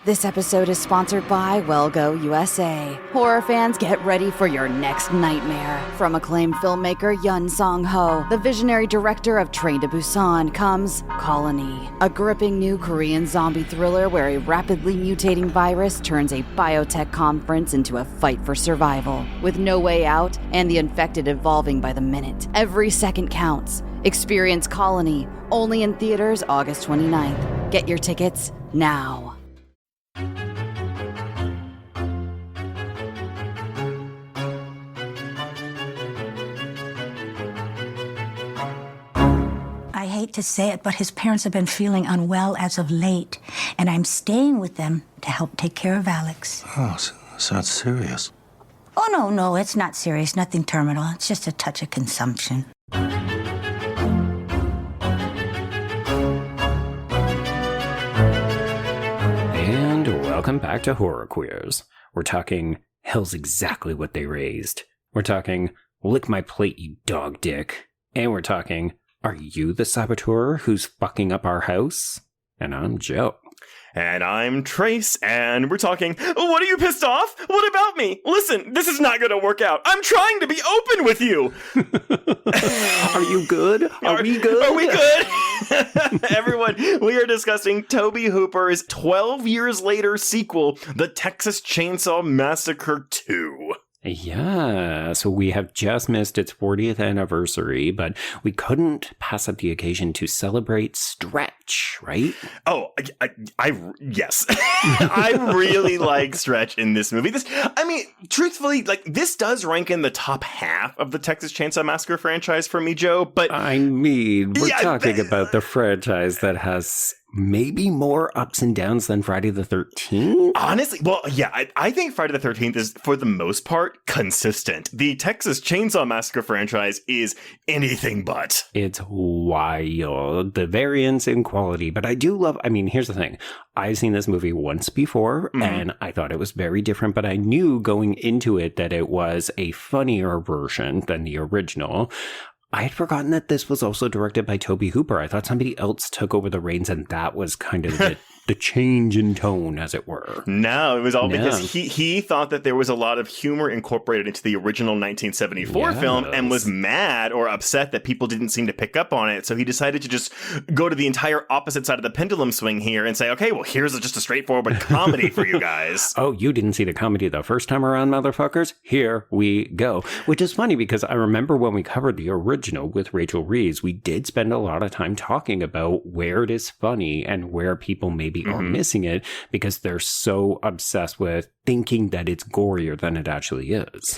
This episode is sponsored by Wellgo USA. Horror fans, get ready for your next nightmare. From acclaimed filmmaker Yun Song-ho, the visionary director of Train to Busan, comes Colony, a gripping new Korean zombie thriller where a rapidly mutating virus turns a biotech conference into a fight for survival. With no way out and the infected evolving by the minute, every second counts. Experience Colony, only in theaters August 29th. Get your tickets now. I hate to say it, but his parents have been feeling unwell as of late, and I'm staying with them to help take care of Alex. Oh, sounds serious. Oh, no, it's not serious. Nothing terminal. It's just a touch of consumption. And welcome back to Horror Queers. We're talking Hell's Exactly What They Raised. We're talking Lick My Plate, You Dog Dick. And we're talking Are You the Saboteur Who's Fucking Up Our House? And I'm Joe. And I'm Trace, and we're talking, what are you pissed off? What about me? Listen, this is not going to work out. I'm trying to be open with you. Are you good? Are we good? Are we good? Everyone, we are discussing Tobe Hooper's 12 years later sequel, The Texas Chainsaw Massacre 2. Yeah, so we have just missed its 40th anniversary, but we couldn't pass up the occasion to celebrate Stretch, right? Oh, yes. I really like Stretch in this movie. Truthfully, this does rank in the top half of the Texas Chainsaw Massacre franchise for me, Joe, but... we're talking about the franchise that has maybe more ups and downs than Friday the 13th? Honestly, well, yeah, I think Friday the 13th is, for the most part, consistent. The Texas Chainsaw Massacre franchise is anything but. It's wild, the variance in quality, but I do love, here's the thing. I've seen this movie once before, and I thought it was very different, but I knew going into it that it was a funnier version than the original. I had forgotten that this was also directed by Tobe Hooper. I thought somebody else took over the reins, and that was kind of the change in tone, as it were. No, it was all because he thought that there was a lot of humor incorporated into the original 1974 film and was mad or upset that people didn't seem to pick up on it. So he decided to just go to the entire opposite side of the pendulum swing here and say, okay, well, here's just a straightforward comedy for you guys. Oh, you didn't see the comedy the first time around, motherfuckers? Here we go. Which is funny because I remember when we covered the original with Rachel Reeves, we did spend a lot of time talking about where it is funny and where people maybe are missing it because they're so obsessed with thinking that it's gorier than it actually is.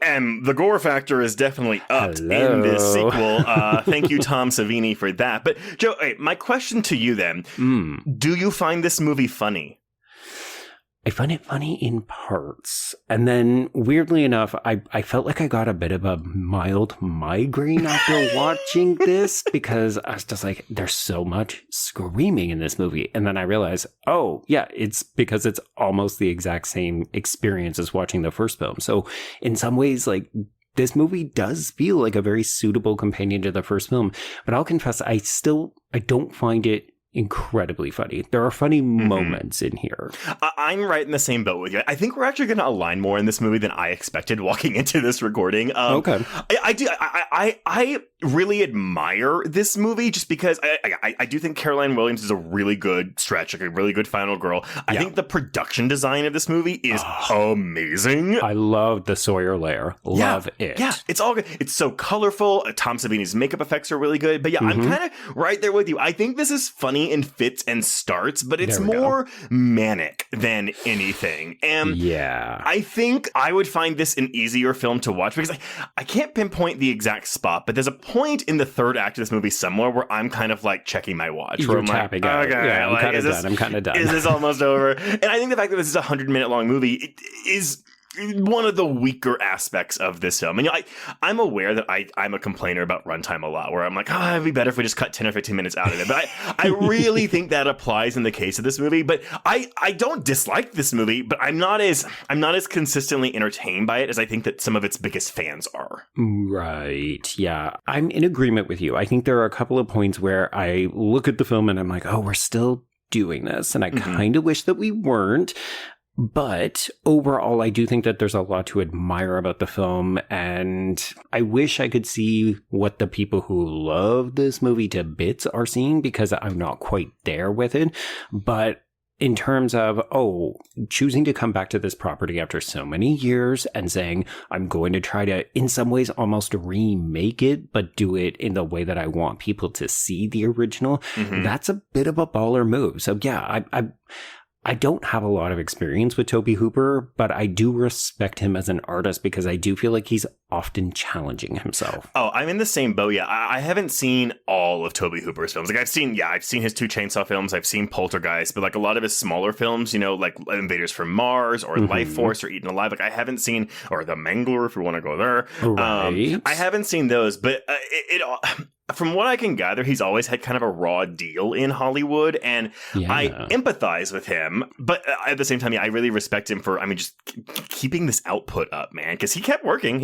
And the gore factor is definitely upped in this sequel. Thank you, Tom Savini, for that. But Joe, my question to you then, do you find this movie funny? I find it funny in parts. And then, weirdly enough, I felt like I got a bit of a mild migraine after watching this because I was just like, there's so much screaming in this movie. And then I realized, oh, yeah, it's because it's almost the exact same experience as watching the first film. So in some ways, this movie does feel like a very suitable companion to the first film. But I'll confess, I don't find it incredibly funny. There are funny moments in here. I'm right in the same boat with you. I think we're actually going to align more in this movie than I expected walking into this recording. Okay. I really admire this movie just because I do think Caroline Williams is a really good Stretch, a really good final girl. I think the production design of this movie is amazing. I love the Sawyer layer. Love it. Yeah, it's all good. It's so colorful. Tom Savini's makeup effects are really good. But yeah, I'm kind of right there with you. I think this is funny in fits and starts, but it's more manic than anything. And I think I would find this an easier film to watch because I can't pinpoint the exact spot, but there's a point in the third act of this movie somewhere where I'm kind of checking my watch. You're tapping out. Okay, yeah, I'm kind of done. Is this almost over? And I think the fact that this is a 100-minute long movie is one of the weaker aspects of this film. And I'm aware that I'm a complainer about runtime a lot, where I'm like, it'd be better if we just cut 10 or 15 minutes out of it. But I really think that applies in the case of this movie. But I don't dislike this movie, but I'm not as consistently entertained by it as I think that some of its biggest fans are. Right. Yeah. I'm in agreement with you. I think there are a couple of points where I look at the film and I'm like, we're still doing this. And I kind of wish that we weren't. But overall, I do think that there's a lot to admire about the film, and I wish I could see what the people who love this movie to bits are seeing, because I'm not quite there with it. But in terms of, choosing to come back to this property after so many years and saying, I'm going to try to, in some ways, almost remake it, but do it in the way that I want people to see the original, that's a bit of a baller move. So yeah, I don't have a lot of experience with Tobe Hooper, but I do respect him as an artist because I do feel like he's often challenging himself. Oh, I'm in the same boat. Yeah, I haven't seen all of Tobe Hooper's films. Like I've seen his 2 Chainsaw films. I've seen Poltergeist, but like a lot of his smaller films, you know, like Invaders from Mars or Life Force or Eaten Alive. Like I haven't seen, or The Mangler, if we want to go there. Right. I haven't seen those, but from what I can gather, he's always had kind of a raw deal in Hollywood, and I empathize with him. But at the same time, I really respect him for, just keeping this output up, man, because he kept working.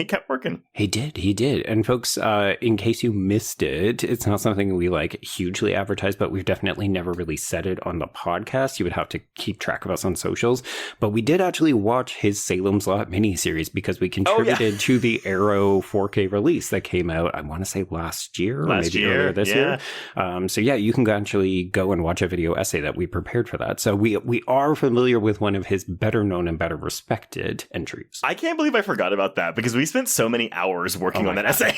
He did. And folks, in case you missed it, it's not something we like hugely advertise, but we've definitely never really said it on the podcast. You would have to keep track of us on socials. But we did actually watch his Salem's Lot miniseries because we contributed to the Arrow 4K release that came out, I want to say last year. Earlier this year. So you can actually go and watch a video essay that we prepared for that. So we are familiar with one of his better known and better respected entries. I can't believe I forgot about that because we spent so many hours working on that essay.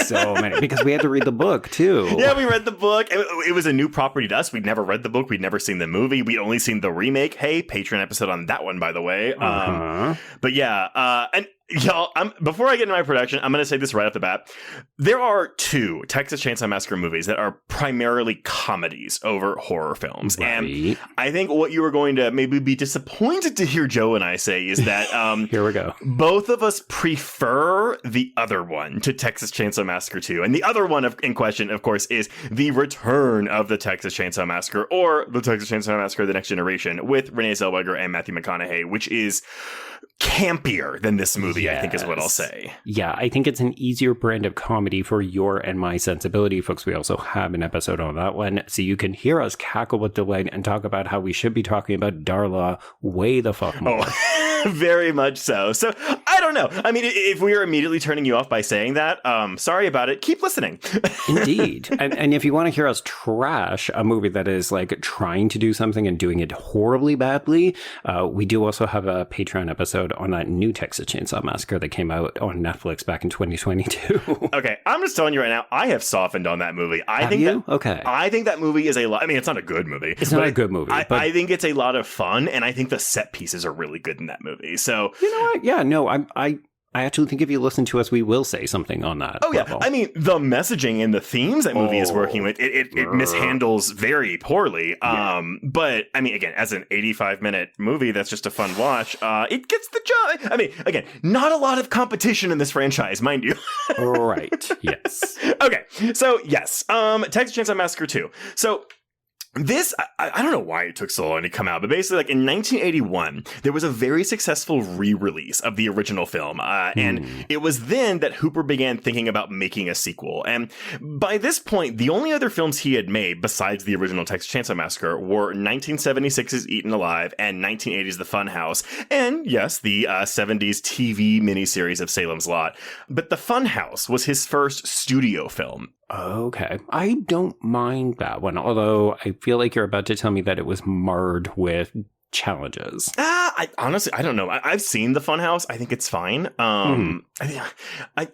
So many, because we had to read the book too. Yeah, we read the book. It was a new property to us. We'd never read the book. We'd never seen the movie. We'd only seen the remake. Hey, Patreon episode on that one, by the way. But yeah, and y'all, before I get into my production, I'm going to say this right off the bat. There are 2 Texas Chainsaw Massacre movies that are primarily comedies over horror films. Right. And I think what you are going to maybe be disappointed to hear Joe and I say is that here we go. Both of us prefer the other one to Texas Chainsaw Massacre 2. And the other one in question, of course, is The Return of the Texas Chainsaw Massacre, or The Texas Chainsaw Massacre: The Next Generation, with Renee Zellweger and Matthew McConaughey, which is campier than this movie, yes. I think is what I'll say. Yeah, I think it's an easier brand of comedy for your and my sensibility. Folks, we also have an episode on that one, so you can hear us cackle with delight and talk about how we should be talking about Darla way the fuck more. Very much so. So, I don't know. If we are immediately turning you off by saying that, sorry about it. Keep listening. Indeed. And if you want to hear us trash a movie that is like trying to do something and doing it horribly badly, we do also have a Patreon episode on that new Texas Chainsaw Massacre that came out on Netflix back in 2022. Okay, I'm just telling you right now, I have softened on that movie. Okay. I think that movie is a lot. It's not a good movie. It's not a good movie. I think it's a lot of fun, and I think the set pieces are really good in that movie. So you know what? Yeah, no, I actually think if you listen to us, we will say something on that. Oh, level. Yeah. The messaging and the themes that movie is working with, it mishandles very poorly. But, again, as an 85-minute movie that's just a fun watch, it gets the job. Again, not a lot of competition in this franchise, mind you. Right. Yes. Okay. So, yes. Texas Chainsaw Massacre 2. So, this, I don't know why it took so long to come out, but basically, like in 1981, there was a very successful re-release of the original film. And it was then that Hooper began thinking about making a sequel. And by this point, the only other films he had made besides the original Texas Chainsaw Massacre were 1976's Eaten Alive and 1980's The Funhouse. And yes, the 70s TV miniseries of Salem's Lot. But The Funhouse was his first studio film. Okay. I don't mind that one, although I feel like you're about to tell me that it was marred with challenges. I honestly, I don't know. I've seen The Funhouse. I think it's fine. I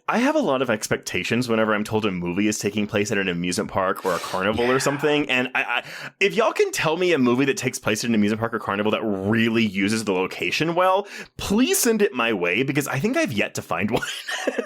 have a lot of expectations whenever I'm told a movie is taking place at an amusement park or a carnival or something. And if y'all can tell me a movie that takes place at an amusement park or carnival that really uses the location well, please send it my way, because I think I've yet to find one.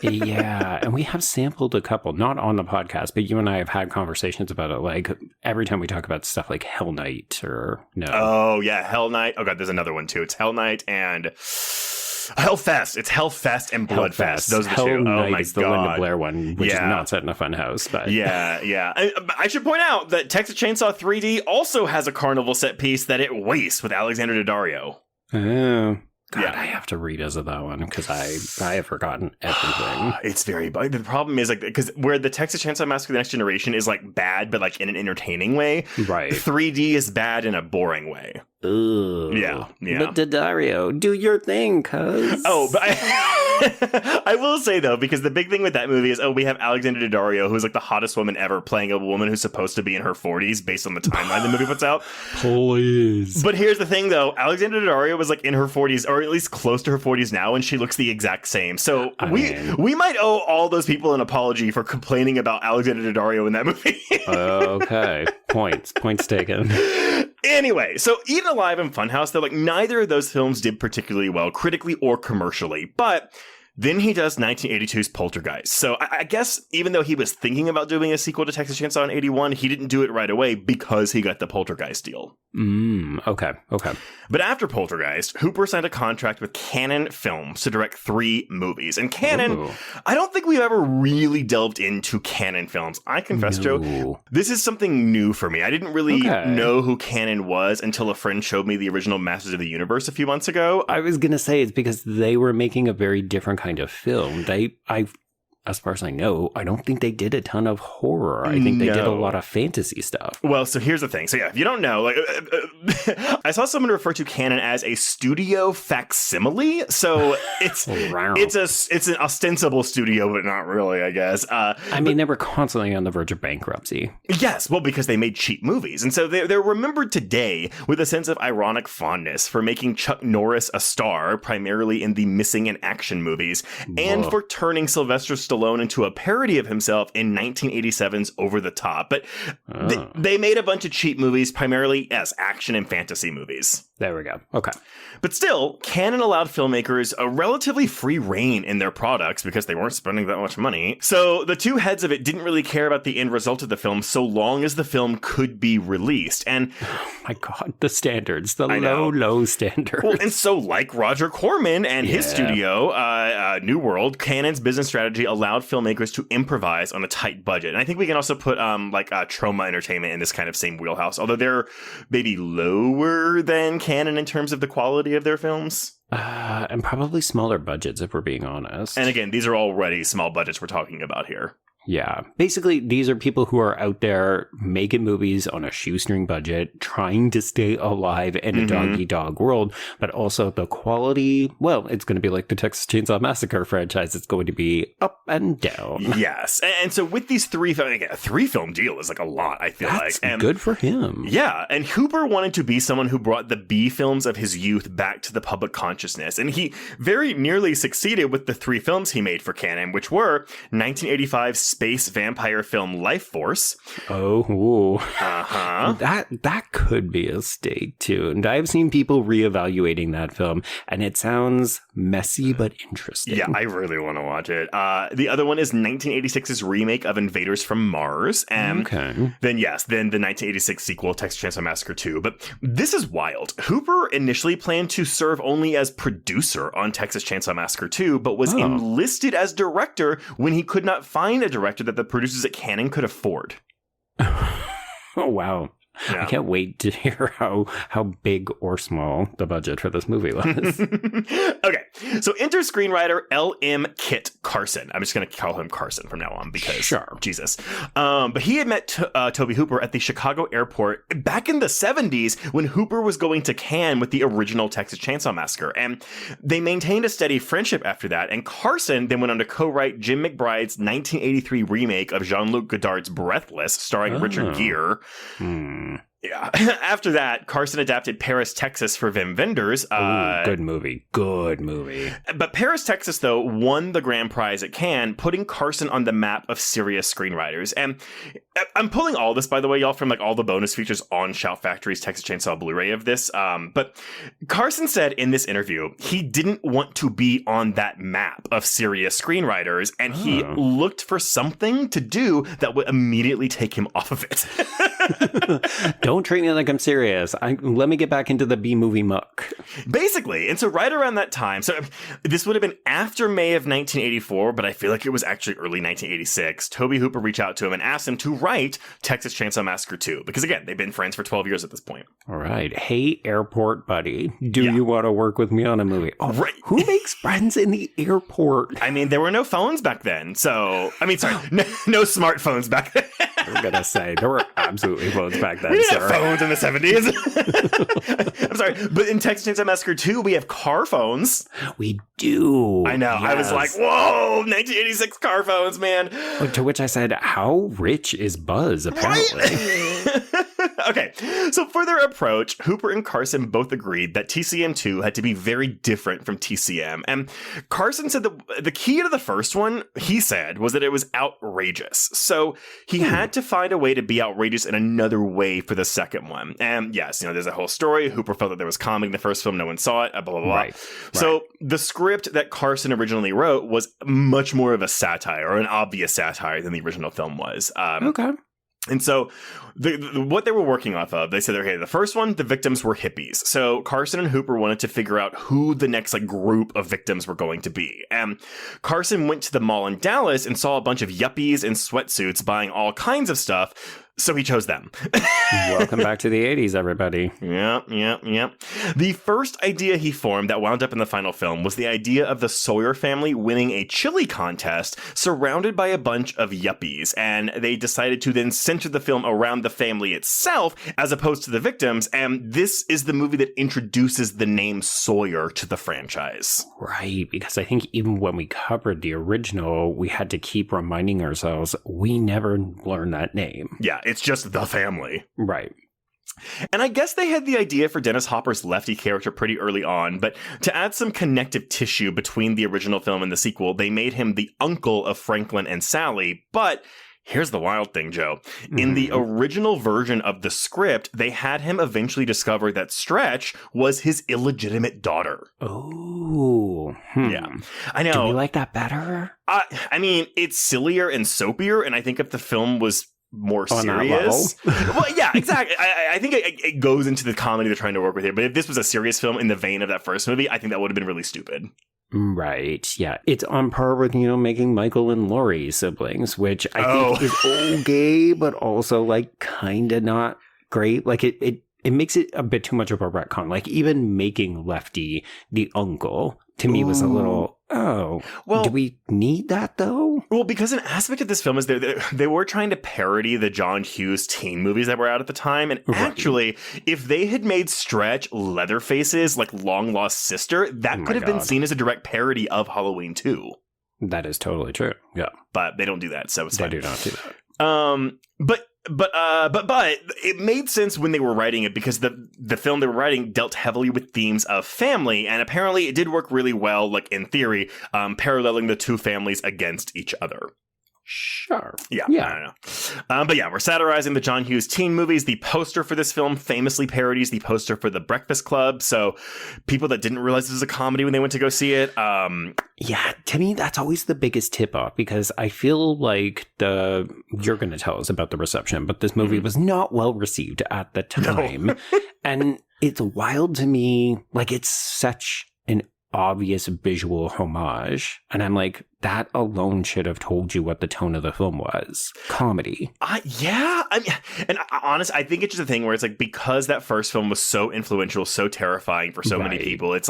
Yeah, and we have sampled a couple, not on the podcast, but you and I have had conversations about it. Like every time we talk about stuff like Hell Night or no. Oh yeah, Hell Night. Oh god, there's another one too. It's Hell Night and Hellfest. It's Hellfest and Bloodfest. Those are the two. Oh my god, the Linda Blair one, which is not set in a fun house. But yeah. I should point out that Texas Chainsaw 3D also has a carnival set piece that it wastes with Alexander Daddario. Oh. God, I have to revisit that one because I have forgotten everything. It's very bad. The problem is, like, because where the Texas Chainsaw Massacre: The Next Generation is like bad, but like in an entertaining way. Right. 3D is bad in a boring way. Ugh. Yeah. But Daddario, do your thing, cuz. Oh, but I will say, though, because the big thing with that movie is, we have Alexandra Daddario, who's like the hottest woman ever, playing a woman who's supposed to be in her 40s based on the timeline the movie puts out. Please. But here's the thing, though. Alexandra Daddario was like in her 40s, or at least close to her 40s now, and she looks the exact same. So we might owe all those people an apology for complaining about Alexandra Daddario in that movie. Okay. Points taken. Anyway, so Eaten Alive and Funhouse, though, like, neither of those films did particularly well, critically or commercially. But then he does 1982's Poltergeist. So I guess even though he was thinking about doing a sequel to Texas Chainsaw in 81, he didn't do it right away because he got the Poltergeist deal. Okay. But after Poltergeist, Hooper signed a contract with Cannon Films to direct 3 movies. And Cannon, I don't think we've ever really delved into Cannon Films. I confess, Joe, this is something new for me. I didn't really know who Cannon was until a friend showed me the original Masters of the Universe a few months ago. I was going to say it's because they were making a very different kind of film. As far as I know, I don't think they did a ton of horror. I think they did a lot of fantasy stuff. Well, so here's the thing. So yeah, if you don't know, like, I saw someone refer to Cannon as a studio facsimile. So it's it's an ostensible studio, but not really, I guess. I mean, they were constantly on the verge of bankruptcy. Yes, well, because they made cheap movies. And so they're remembered today with a sense of ironic fondness for making Chuck Norris a star, primarily in the Missing in Action movies, and for turning Sylvester Stallone into a parody of himself in 1987's Over the Top. But they made a bunch of cheap movies, primarily as action and fantasy movies. There we go. Okay. But still, Cannon allowed filmmakers a relatively free rein in their products because they weren't spending that much money. So the two heads of it didn't really care about the end result of the film so long as the film could be released. And oh my God, the standards, the low standards. Well, and so like Roger Corman and his studio, New World, Cannon's business strategy allowed filmmakers to improvise on a tight budget. And I think we can also put Troma Entertainment in this kind of same wheelhouse, although they're maybe lower than Cannon in terms of the quality of their films. And probably smaller budgets, if we're being honest. And again, these are already small budgets we're talking about here. Yeah. Basically, these are people who are out there making movies on a shoestring budget, trying to stay alive in a dog-eat-dog world, but also the quality, well, it's going to be like the Texas Chainsaw Massacre franchise. It's going to be up and down. Yes. And so with these 3 films, a 3-film deal is like a lot, I feel That's like. And good for him. Yeah. And Hooper wanted to be someone who brought the B films of his youth back to the public consciousness. And he very nearly succeeded with the 3 films he made for Cannon, which were 1985's space vampire film Life Force. That could be a stay tuned. I've seen people reevaluating that film, and it sounds messy but interesting. Yeah, I really want to watch it. The other one is 1986's remake of Invaders from Mars. And then the 1986 sequel, Texas Chainsaw Massacre 2. But this is wild. Hooper initially planned to serve only as producer on Texas Chainsaw Massacre 2, but was enlisted as director when he could not find a director that the producers at Cannon could afford. Oh, wow. Yeah. I can't wait to hear how big or small the budget for this movie was. Okay, so enter screenwriter L.M. Kit Carson. I'm just going to call him Carson from now on because, Jesus. But he had met Tobe Hooper at the Chicago airport back in the 70s when Hooper was going to Cannes with the original Texas Chainsaw Massacre. And they maintained a steady friendship after that. And Carson then went on to co-write Jim McBride's 1983 remake of Jean-Luc Godard's Breathless, starring Richard Gere. Yeah. After that, Carson adapted Paris, Texas for Wim Wenders. Good movie. But Paris, Texas, though, won the grand prize at Cannes, putting Carson on the map of serious screenwriters. And I'm pulling all this, by the way, y'all, from like all the bonus features on Shout Factory's Texas Chainsaw Blu-ray of this. But Carson said in this interview, he didn't want to be on that map of serious screenwriters, and he looked for something to do that would immediately take him off of it. Don't treat me like I'm serious. Let me get back into the B-movie muck. Basically. And so right around that time, so this would have been after May of 1984, but I feel like it was actually early 1986, Tobe Hooper reached out to him and asked him to write write Texas Chainsaw Massacre 2. Because again, they've been friends for 12 years at this point. All right. Hey, airport buddy, do you want to work with me on a movie? Oh, Right. Who makes friends in the airport? I mean, there were no phones back then. So, I mean, sorry, no smartphones back then. I'm going to say there were absolutely phones back then, We didn't sir. have phones in the 70s. I'm sorry, but in Texas Chainsaw Massacre 2, we have car phones. We do. I know. I was like, Yes. whoa, 1986 car phones, man. To which I said, how rich is Buzz, apparently? Okay, so for their approach, Hooper and Carson both agreed that TCM2 had to be very different from TCM. And Carson said that the key to the first one, he said, was that it was outrageous. So he had to find a way to be outrageous in another way for the second one. And yes, there's a whole story. Hooper felt that there was comedy in the first film. No one saw it, blah, blah, blah. Right. So the script that Carson originally wrote was much more of a satire, or an obvious satire, than the original film was. Okay. And so what they were working off of, they said, okay, the first one, the victims were hippies. So Carson and Hooper wanted to figure out who the next group of victims were going to be. And Carson went to the mall in Dallas and saw a bunch of yuppies in sweatsuits buying all kinds of stuff. So he chose them. Welcome back to the 80s, everybody. Yep. The first idea he formed that wound up in the final film was the idea of the Sawyer family winning a chili contest surrounded by a bunch of yuppies. And they decided to then center the film around the family itself as opposed to the victims. And this is the movie that introduces the name Sawyer to the franchise. Right, because I think even when we covered the original, we had to keep reminding ourselves we never learned that name. Yeah, it's just the family. Right. And I guess they had the idea for Dennis Hopper's Lefty character pretty early on, but to add some connective tissue between the original film and the sequel, they made him the uncle of Franklin and Sally. But here's the wild thing, Joe. In the original version of the script, they had him eventually discover that Stretch was his illegitimate daughter. Oh. Yeah, I know. Do we like that better? I mean, it's sillier and soapier, and I think if the film was more On that serious. Well, yeah, exactly. I think it goes into the comedy they're trying to work with here. But if this was a serious film in the vein of that first movie, I think that would have been really stupid. Right. Yeah. It's on par with, making Michael and Laurie siblings, which I think is okay, but also kind of not great. It makes it a bit too much of a retcon. Even making Lefty the uncle to me was a little, well, do we need that though? Well, because an aspect of this film is they were trying to parody the John Hughes teen movies that were out at the time. And actually, if they had made Stretch Leatherface's long lost sister, that could have been seen as a direct parody of Halloween 2. That is totally true. Yeah. But they don't do that, so it's fine. They do not do that. But it made sense when they were writing it because the film they were writing dealt heavily with themes of family, and apparently it did work really well, in theory, paralleling the two families against each other. Sure. Yeah. I don't know. But yeah, we're satirizing the John Hughes teen movies. The poster for this film famously parodies the poster for The Breakfast Club. So people that didn't realize this was a comedy when they went to go see it. Yeah, to me, that's always the biggest tip off because I feel like you're going to tell us about the reception, but this movie was not well received at the time. No. And it's wild to me. It's such an obvious visual homage. And I'm like, that alone should have told you what the tone of the film was. Comedy. Yeah. I mean, and honestly, I think it's just a thing where it's because that first film was so influential, so terrifying for so many people. It's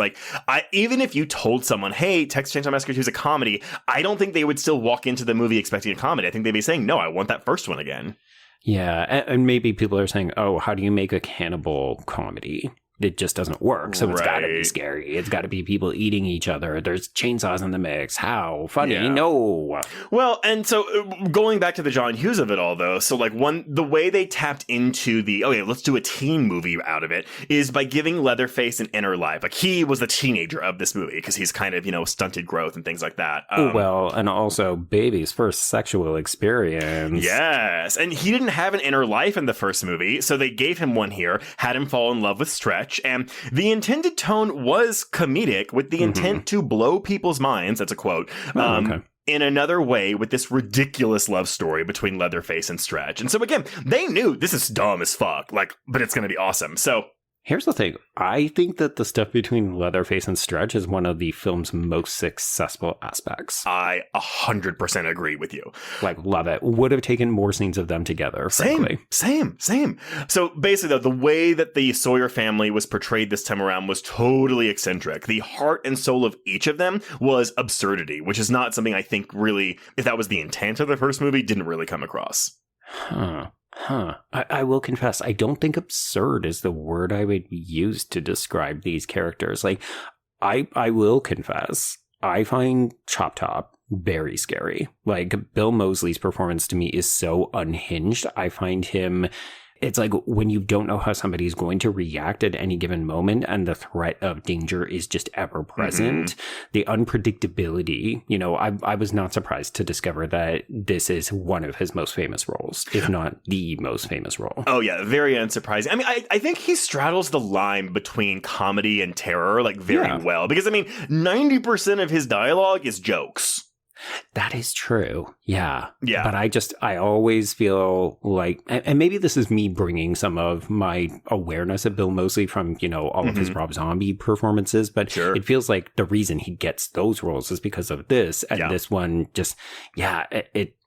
even if you told someone, hey, Texas Chainsaw Massacre 2 is a comedy, I don't think they would still walk into the movie expecting a comedy. I think they'd be saying, no, I want that first one again. Yeah. And maybe people are saying, oh, how do you make a cannibal comedy? It just doesn't work. So it's got to be scary. It's got to be people eating each other. There's chainsaws in the mix. How funny? Yeah. No. Well, and so going back to the John Hughes of it all, though. So the way they tapped into let's do a teen movie out of it is by giving Leatherface an inner life. He was the teenager of this movie because he's kind of stunted growth and things like that. And also baby's first sexual experience. Yes. And he didn't have an inner life in the first movie. So they gave him one here, had him fall in love with Stretch. And the intended tone was comedic with the intent to blow people's minds. That's a quote. In another way with this ridiculous love story between Leatherface and Stretch. And so again, they knew this is dumb as fuck, but it's going to be awesome. So Here's the thing. I think that the stuff between Leatherface and Stretch is one of the film's most successful aspects. I 100% agree with you. Like, love it. Would have taken more scenes of them together, frankly. Same. So basically, though, the way that the Sawyer family was portrayed this time around was totally eccentric. The heart and soul of each of them was absurdity, which is not something I think really, if that was the intent of the first movie, didn't really come across. I will confess, I don't think absurd is the word I would use to describe these characters. Like, I will confess, I find Chop Top very scary. Like, Bill Moseley's performance to me is so unhinged. I find him... It's like when you don't know how somebody is going to react at any given moment and the threat of danger is just ever present. The unpredictability, you know, I was not surprised to discover that this is one of his most famous roles, if not the most famous role. Oh, yeah. Very unsurprising. I mean, I think he straddles the line between comedy and terror, like, very well. Because, I mean, 90% of his dialogue is jokes. That is true. Yeah. Yeah. But I always feel like, and maybe this is me bringing some of my awareness of Bill Moseley from, you know, all of his Rob Zombie performances, but it feels like the reason he gets those roles is because of this. And this one just,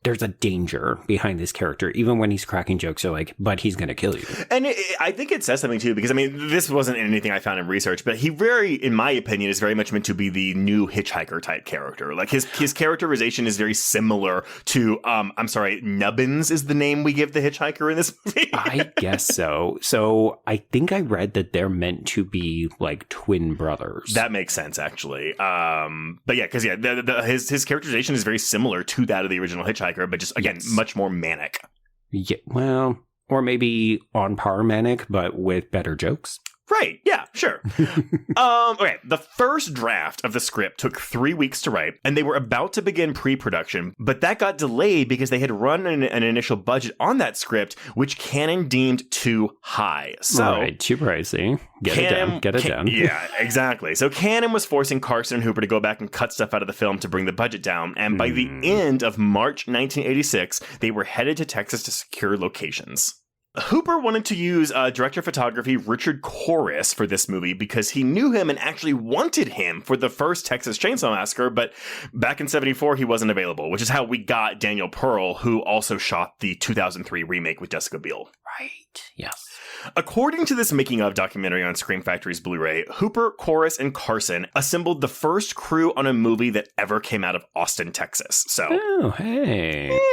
there's a danger behind this character. Even when he's cracking jokes, you're like, but he's going to kill you. And I think it says something, too, because, I mean, this wasn't anything I found in research, but he in my opinion, is very much meant to be the new hitchhiker type character. Like, his characterization is very similar to, Nubbins is the name we give the hitchhiker in this movie. I guess so. So I think I read that they're meant to be, like, twin brothers. That makes sense, actually. But yeah, because his characterization is very similar to that of the original hitchhiker. But just, again, much more manic. Yeah, well, or maybe on par manic, but with better jokes. Right. Yeah, sure. Okay. The first draft of the script took 3 weeks to write, and they were about to begin pre-production, but that got delayed because they had run an initial budget on that script, which Cannon deemed too high. So, right, too pricey. Get it down. Yeah, exactly. So Cannon was forcing Carson and Hooper to go back and cut stuff out of the film to bring the budget down, and by the end of March 1986, they were headed to Texas to secure locations. Hooper wanted to use director of photography Richard Corliss for this movie because he knew him and actually wanted him for the first Texas Chainsaw Massacre, but back in 1974 he wasn't available, which is how we got Daniel Pearl, who also shot the 2003 remake with Jessica Biel. Right, yes. According to this making of documentary on Scream Factory's Blu-ray, Hooper, Corliss, and Carson assembled the first crew on a movie that ever came out of Austin, Texas. So,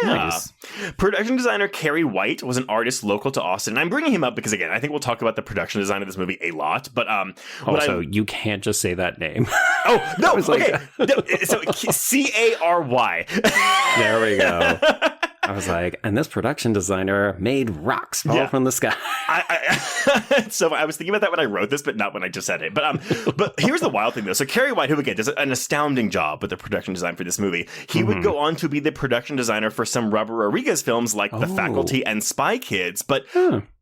nice. Production designer Kerry White was an artist local to Austin. And I'm bringing him up because, again, I think we'll talk about the production design of this movie a lot. But also, you can't just say that name. Oh no! Okay, so Cary. There we go. I was like, and this production designer made rocks fall from the sky. So I was thinking about that when I wrote this, but not when I just said it. But here's the wild thing, though. So Kerry White, who again does an astounding job with the production design for this movie, he would go on to be the production designer for some Robert Rodriguez films like The Faculty and Spy Kids, but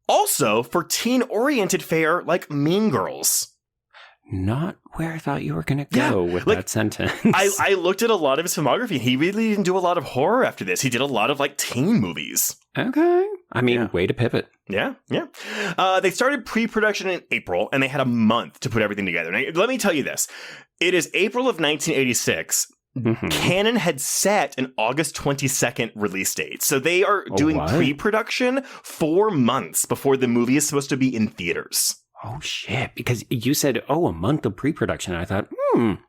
also for teen-oriented fare like Mean Girls. Not where I thought you were going to go with that sentence. I looked at a lot of his filmography. He really didn't do a lot of horror after this. He did a lot of teen movies. Okay. I mean, way to pivot. Yeah. They started pre-production in April, and they had a month to put everything together. Now, let me tell you this. It is April of 1986. Cannon had set an August 22nd release date. So they are doing pre-production 4 months before the movie is supposed to be in theaters. Oh, shit. Because you said, a month of pre-production. I thought,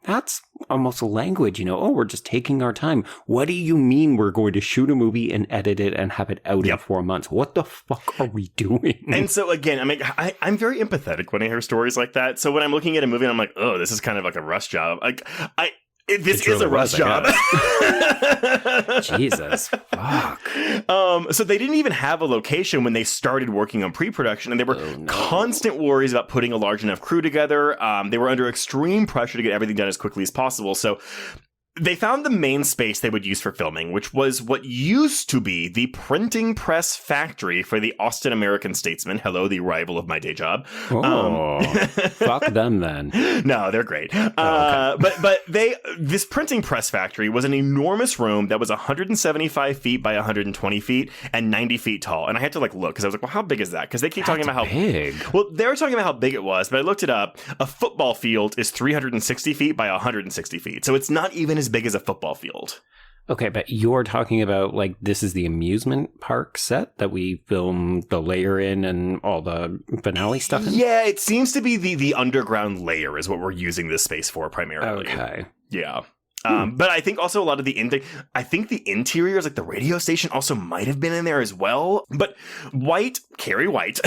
that's almost a language, we're just taking our time. What do you mean we're going to shoot a movie and edit it and have it out in 4 months? What the fuck are we doing? And so, again, I'm very empathetic when I hear stories like that. So when I'm looking at a movie and I'm like, oh, this is kind of like a rush job. This is a rush job. Jesus, fuck. So they didn't even have a location when they started working on pre-production, and there were constant worries about putting a large enough crew together. They were under extreme pressure to get everything done as quickly as possible. So They found the main space they would use for filming, which was what used to be the printing press factory for the Austin American-Statesman. Hello, the rival of my day job. Oh, fuck them then. No, they're great. Okay. But this printing press factory was an enormous room that was 175 feet by 120 feet and 90 feet tall. And I had to look because I was like, well, how big is that? Because they keep talking about how big. Well, they were talking about how big it was, but I looked it up. A football field is 360 feet by 160 feet. So it's not even as big as a football field. Okay, but you're talking about this is the amusement park set that we filmed the layer in and all the finale stuff in? Yeah, it seems to be the underground layer is what we're using this space for primarily. Okay. Yeah. But I think also a lot of the interiors, like the radio station, also might have been in there as well. But Carrie White,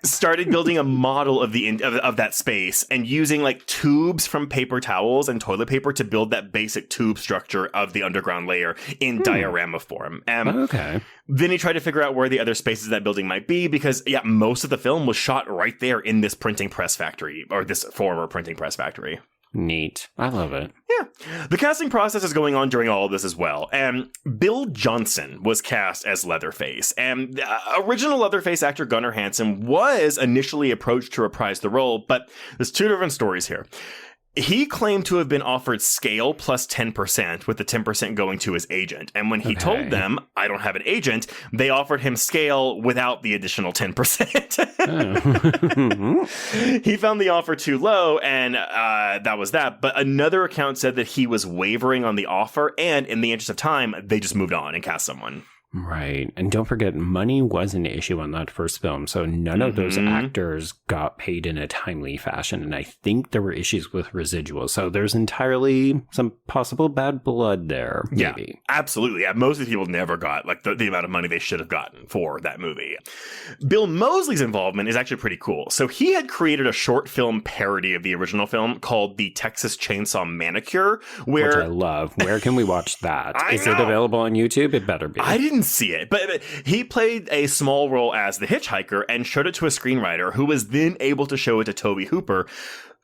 started building a model of of that space and using tubes from paper towels and toilet paper to build that basic tube structure of the underground layer in diorama form. Okay. Then he tried to figure out where the other spaces of that building might be because, most of the film was shot right there in this printing press factory, or this former printing press factory. Neat. I love it. Yeah. The casting process is going on during all of this as well. And Bill Johnson was cast as Leatherface. And original Leatherface actor Gunnar Hansen was initially approached to reprise the role, but there's two different stories here. He claimed to have been offered scale plus 10%, with the 10% going to his agent. And when he told them, I don't have an agent, they offered him scale without the additional 10%. He found the offer too low, and that was that. But another account said that he was wavering on the offer, and in the interest of time, they just moved on and cast someone. Right. And don't forget, money was an issue on that first film, so none of those actors got paid in a timely fashion, and I think there were issues with residuals, so there's entirely some possible bad blood there, maybe. Yeah, absolutely. Yeah, most of the people never got the amount of money they should have gotten for that movie. Bill Moseley's involvement is actually pretty cool. So he had created a short film parody of the original film called the Texas Chainsaw Massacre, which I love. Where can we watch that? Is it available on YouTube? It better be. I didn't see it, but he played a small role as the hitchhiker and showed it to a screenwriter who was then able to show it to Tobe Hooper.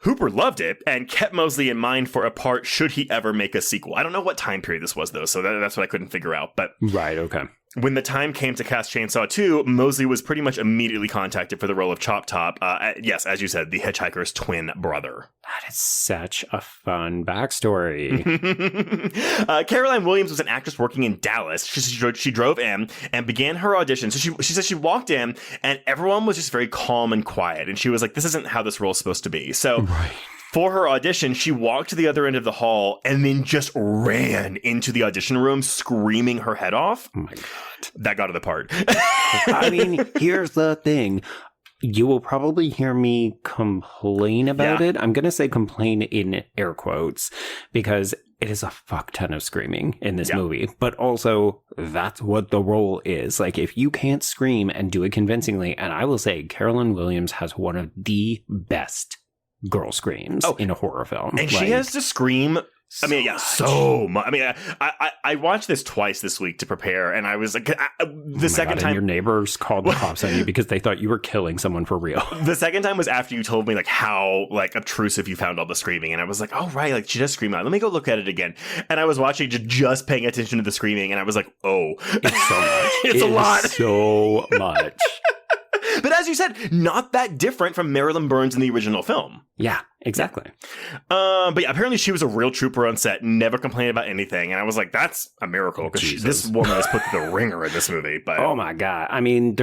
Hooper loved it and kept Moseley in mind for a part should he ever make a sequel. I don't know what time period this was, though, so that's what I couldn't figure out. But right, okay. When the time came to cast Chainsaw 2, Moseley was pretty much immediately contacted for the role of Chop Top. Yes, as you said, the hitchhiker's twin brother. That is such a fun backstory. Caroline Williams was an actress working in Dallas. She drove in and began her audition. So she said she walked in and everyone was just very calm and quiet. And she was like, this isn't how this role's supposed to be. So for her audition, she walked to the other end of the hall and then just ran into the audition room screaming her head off. Oh my God. That got her the part. I mean, here's the thing. You will probably hear me complain about it. I'm going to say complain in air quotes because it is a fuck ton of screaming in this movie. But also, that's what the role is. If you can't scream and do it convincingly, and I will say Caroline Williams has one of the best girl screams in a horror film. And she has to scream... so much. I mean, I watched this twice this week to prepare, and I was like, the second time... your neighbors called the cops on you because they thought you were killing someone for real. The second time was after you told me, how, obtrusive you found all the screaming, and I was like, oh, right, she does scream out. Let me go look at it again. And I was watching, just paying attention to the screaming, and I was like, oh. It's so much. It's a lot. So much. But as you said, not that different from Marilyn Burns in the original film. Yeah, exactly. But yeah, apparently she was a real trooper on set, never complained about anything. And I was like, that's a miracle because this woman is put through the ringer in this movie. But oh my God. I mean,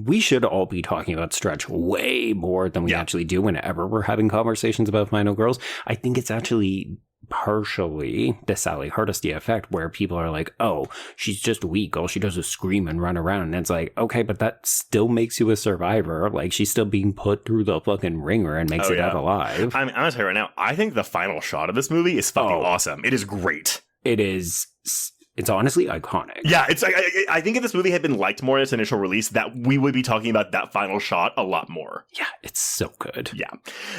we should all be talking about Stretch way more than we actually do whenever we're having conversations about Final Girls. I think it's actually partially the Sally Hardesty effect where people are like, oh, she's just weak. All she does is scream and run around. And it's like, okay, but that still makes you a survivor. She's still being put through the fucking ringer and makes it out alive. I'm going to tell you right now, I think the final shot of this movie is fucking awesome. It is great. It is... It's honestly iconic. Yeah, it's. I think if this movie had been liked more in its initial release, that we would be talking about that final shot a lot more. Yeah, it's so good. Yeah.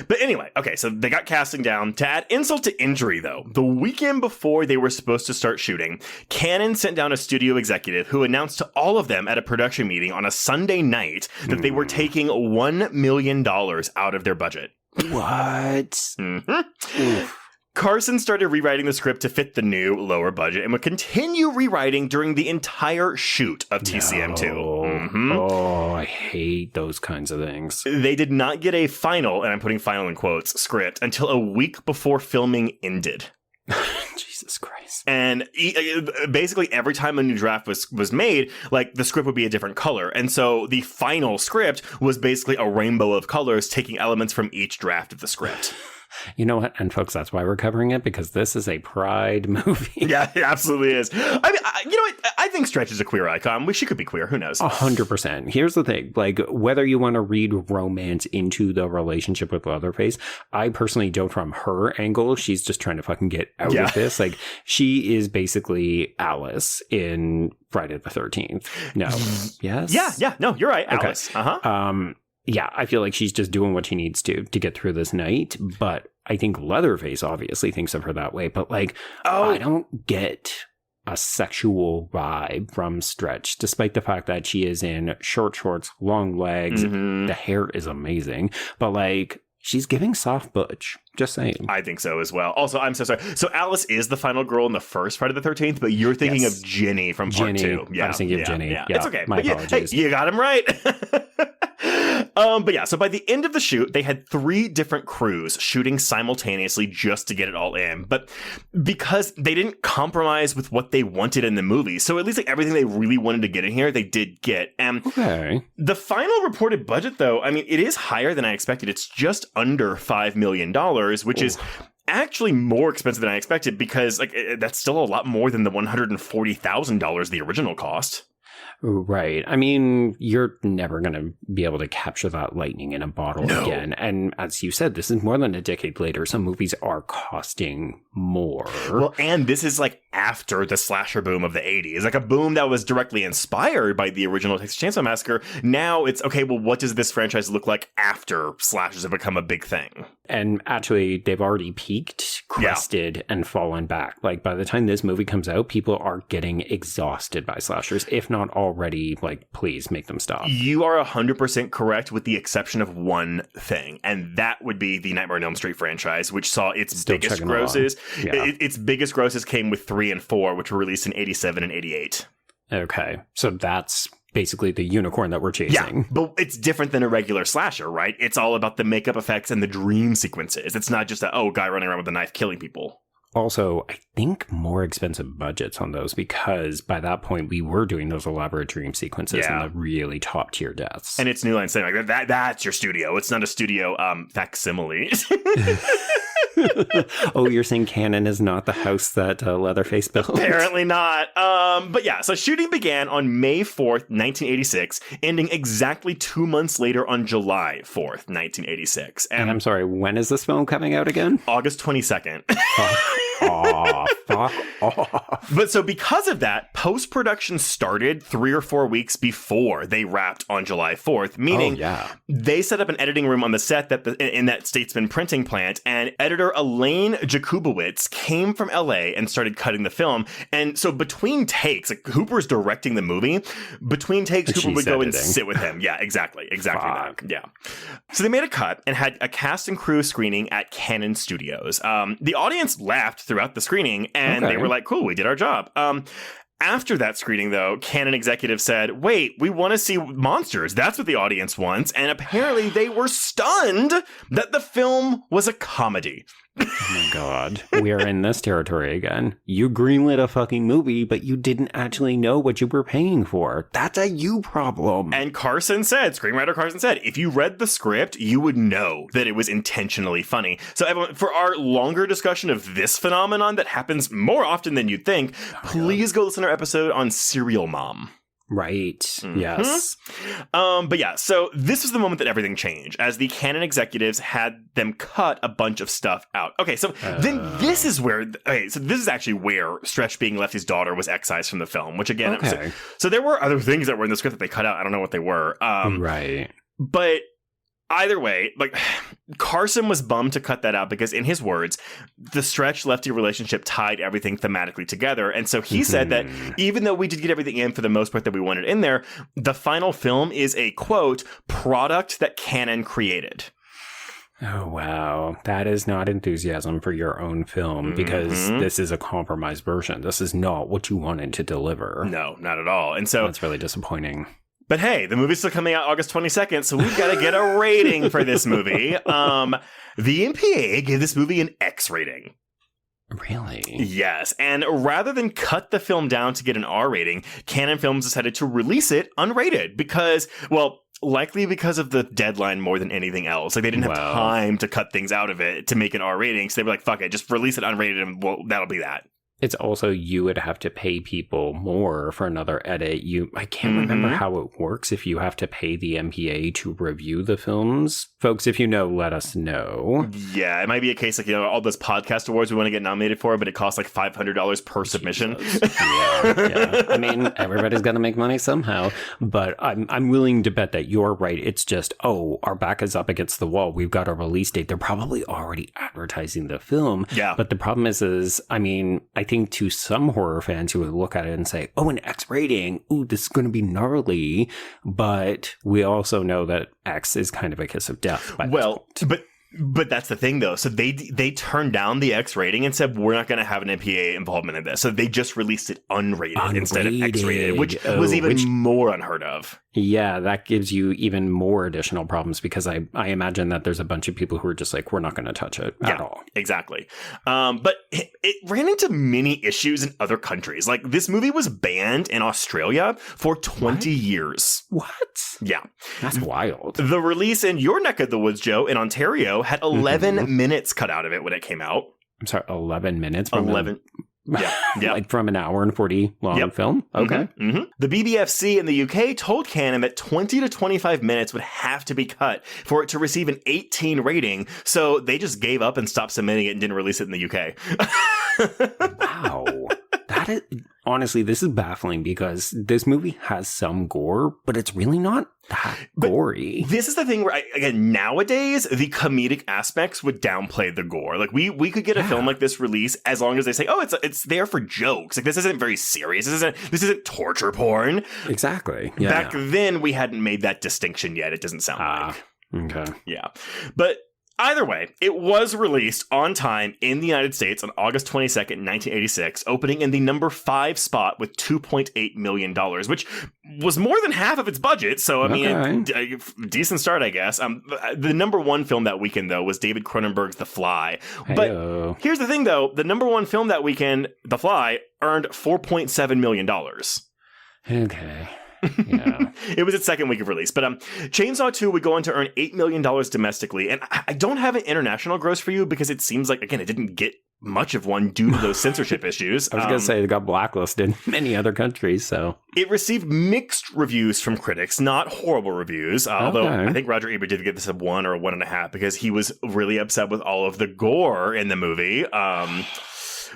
But anyway, okay, so they got casting down. To add insult to injury, though, the weekend before they were supposed to start shooting, Cannon sent down a studio executive who announced to all of them at a production meeting on a Sunday night that they were taking $1 million out of their budget. What? Mm-hmm. Carson started rewriting the script to fit the new, lower budget and would continue rewriting during the entire shoot of TCM2. Oh, I hate those kinds of things. They did not get a final, and I'm putting final in quotes, script until a week before filming ended. Jesus Christ. And basically every time a new draft was made, like, the script would be a different color. And so the final script was basically a rainbow of colors, taking elements from each draft of the script. You know what? And folks, that's why we're covering it, because this is a pride movie. Yeah, it absolutely is. I mean, you know what? I think Stretch is a queer icon. She could be queer. Who knows? 100%. Here's the thing. Like, whether you want to read romance into the relationship with Leatherface, I personally don't from her angle. She's just trying to fucking get out of this. Like, she is basically Alice in Friday the 13th. No. Yes? Yeah. No, you're right. Okay. Alice. Uh-huh. Yeah, I feel like she's just doing what she needs to get through this night. But I think Leatherface obviously thinks of her that way. But, like, I don't get a sexual vibe from Stretch, despite the fact that she is in short shorts, long legs. The hair is amazing. But, like, she's giving soft butch. Just saying. I think so as well. Also, I'm so sorry. So Alice is the final girl in the first Friday the 13th, but you're thinking of Ginny from part 2. Yeah, I was thinking of Ginny. Yeah. It's okay. My apologies. Hey, you got him right. But yeah, so by the end of the shoot, they had 3 different crews shooting simultaneously just to get it all in. But because they didn't compromise with what they wanted in the movie, so at least like everything they really wanted to get in here, they did get. And the final reported budget, though, I mean, it is higher than I expected. It's just under $5 million, which is actually more expensive than I expected, because like that's still a lot more than the $140,000 the original cost. Right. I mean, you're never going to be able to capture that lightning in a bottle again. And as you said, this is more than a decade later. Some movies are costing more. Well, and this is like after the slasher boom of the 80s, like a boom that was directly inspired by the original Texas Chainsaw Massacre. Now it's, okay, well, what does this franchise look like after slashers have become a big thing? And actually, they've already peaked, crested, and fallen back. Like, by the time this movie comes out, people are getting exhausted by slashers, if not already, like, please make them stop. You are 100% correct, with the exception of one thing, and that would be the Nightmare on Elm Street franchise, which saw its biggest grosses. Its biggest grosses came with 3 and 4, which were released in 87 and 88. Okay. So that's basically the unicorn that we're chasing. Yeah, but it's different than a regular slasher, right? It's all about the makeup effects and the dream sequences. It's not just a, guy running around with a knife killing people. Also, I think more expensive budgets on those, because by that point we were doing those elaborate dream sequences and the really top tier deaths. And it's New Line saying like that's your studio. It's not a studio facsimile. Oh, you're saying canon is not the house that Leatherface built? Apparently not. But yeah, so shooting began on May 4th, 1986, ending exactly 2 months later on July 4th, 1986. And I'm sorry, when is this film coming out again? August 22nd. Fuck off. But so because of that, post-production started 3 or 4 weeks before they wrapped on July 4th, meaning they set up an editing room on the set in that Statesman printing plant, and editor Elaine Jakubowicz came from LA and started cutting the film. And so between takes, like Hooper's directing the movie, between takes, Hooper would go and sit with him. Yeah, exactly that. Yeah. So they made a cut and had a cast and crew screening at Canon Studios. The audience laughed throughout the screening, and they were like, cool, we did our job. After that screening, though, Canon executives said, wait, we want to see monsters. That's what the audience wants. And apparently they were stunned that the film was a comedy. Oh my God. We are in this territory again. You greenlit a fucking movie, but you didn't actually know what you were paying for. That's a you problem. And screenwriter Carson said, if you read the script, you would know that it was intentionally funny. So everyone, for our longer discussion of this phenomenon that happens more often than you'd think, please go listen to our episode on Serial Mom. Right. Mm-hmm. Yes. But yeah, so this was the moment that everything changed, as the Canon executives had them cut a bunch of stuff out. Okay, so then this is where, so this is actually where Stretch being Lefty's daughter was excised from the film, which again, so there were other things that were in the script that they cut out. I don't know what they were. Right. But either way, like, Carson was bummed to cut that out because, in his words, the Stretch Lefty relationship tied everything thematically together. And so he said that even though we did get everything in for the most part that we wanted in there, the final film is a, quote, product that Canon created. Oh, wow. That is not enthusiasm for your own film because this is a compromised version. This is not what you wanted to deliver. No, not at all. And so that's really disappointing. But hey, the movie's still coming out August 22nd, so we've got to get a rating for this movie. The MPAA gave this movie an X rating. Really? Yes, and rather than cut the film down to get an R rating, Canon Films decided to release it unrated because, well, likely because of the deadline more than anything else. Like, they didn't have time to cut things out of it to make an R rating, so they were like, fuck it, just release it unrated and that'll be that. It's also, you would have to pay people more for another edit. I can't remember how it works if you have to pay the MPA to review the films. Folks, if you know, let us know. Yeah, it might be a case like, all those podcast awards we want to get nominated for, but it costs like $500 per submission. Yeah. I mean, everybody's got to make money somehow, but I'm willing to bet that you're right. It's just, our back is up against the wall. We've got a release date. They're probably already advertising the film. Yeah. But the problem is, I mean, I think to some horror fans who would look at it and say, an X rating, ooh, this is going to be gnarly. But we also know that X is kind of a kiss of death. But that's the thing, though. So they turned down the X rating and said, we're not going to have an MPA involvement in this. So they just released it unrated instead of X rated, which was even more unheard of. Yeah, that gives you even more additional problems because I imagine that there's a bunch of people who are just like, we're not going to touch it at all. Exactly. But it ran into many issues in other countries. Like, this movie was banned in Australia for 20 years. What? Yeah. That's wild. The release in your neck of the woods, Joe, in Ontario, had 11 minutes cut out of it when it came out. I'm sorry, 11 minutes? From 11. Yeah. Like from an hour and 40 long film? Okay. The BBFC in the UK told Canon that 20 to 25 minutes would have to be cut for it to receive an 18 rating. So they just gave up and stopped submitting it and didn't release it in the UK. Wow. That is, honestly, this is baffling because this movie has some gore, but it's really not that gory. This is the thing where, again, nowadays, the comedic aspects would downplay the gore. Like, we could get a film like this release as long as they say, it's there for jokes. Like, this isn't very serious. This isn't torture porn. Exactly. Yeah, Back then, we hadn't made that distinction yet. It doesn't sound like. Okay. Yeah. But either way, it was released on time in the United States on August 22nd, 1986, opening in the number 5 spot with $2.8 million, which was more than half of its budget. So, I mean, a decent start, I guess. The number 1 film that weekend, though, was David Cronenberg's The Fly. But here's the thing, though. The number 1 film that weekend, The Fly, earned $4.7 million. Okay. Yeah. It was its second week of release. But Chainsaw 2 would go on to earn $8 million domestically. And I don't have an international gross for you because it seems like, again, it didn't get much of one due to those censorship issues. I was going to say it got blacklisted in many other countries, so. It received mixed reviews from critics, not horrible reviews, although I think Roger Ebert did give this a 1 or a 1.5 because he was really upset with all of the gore in the movie.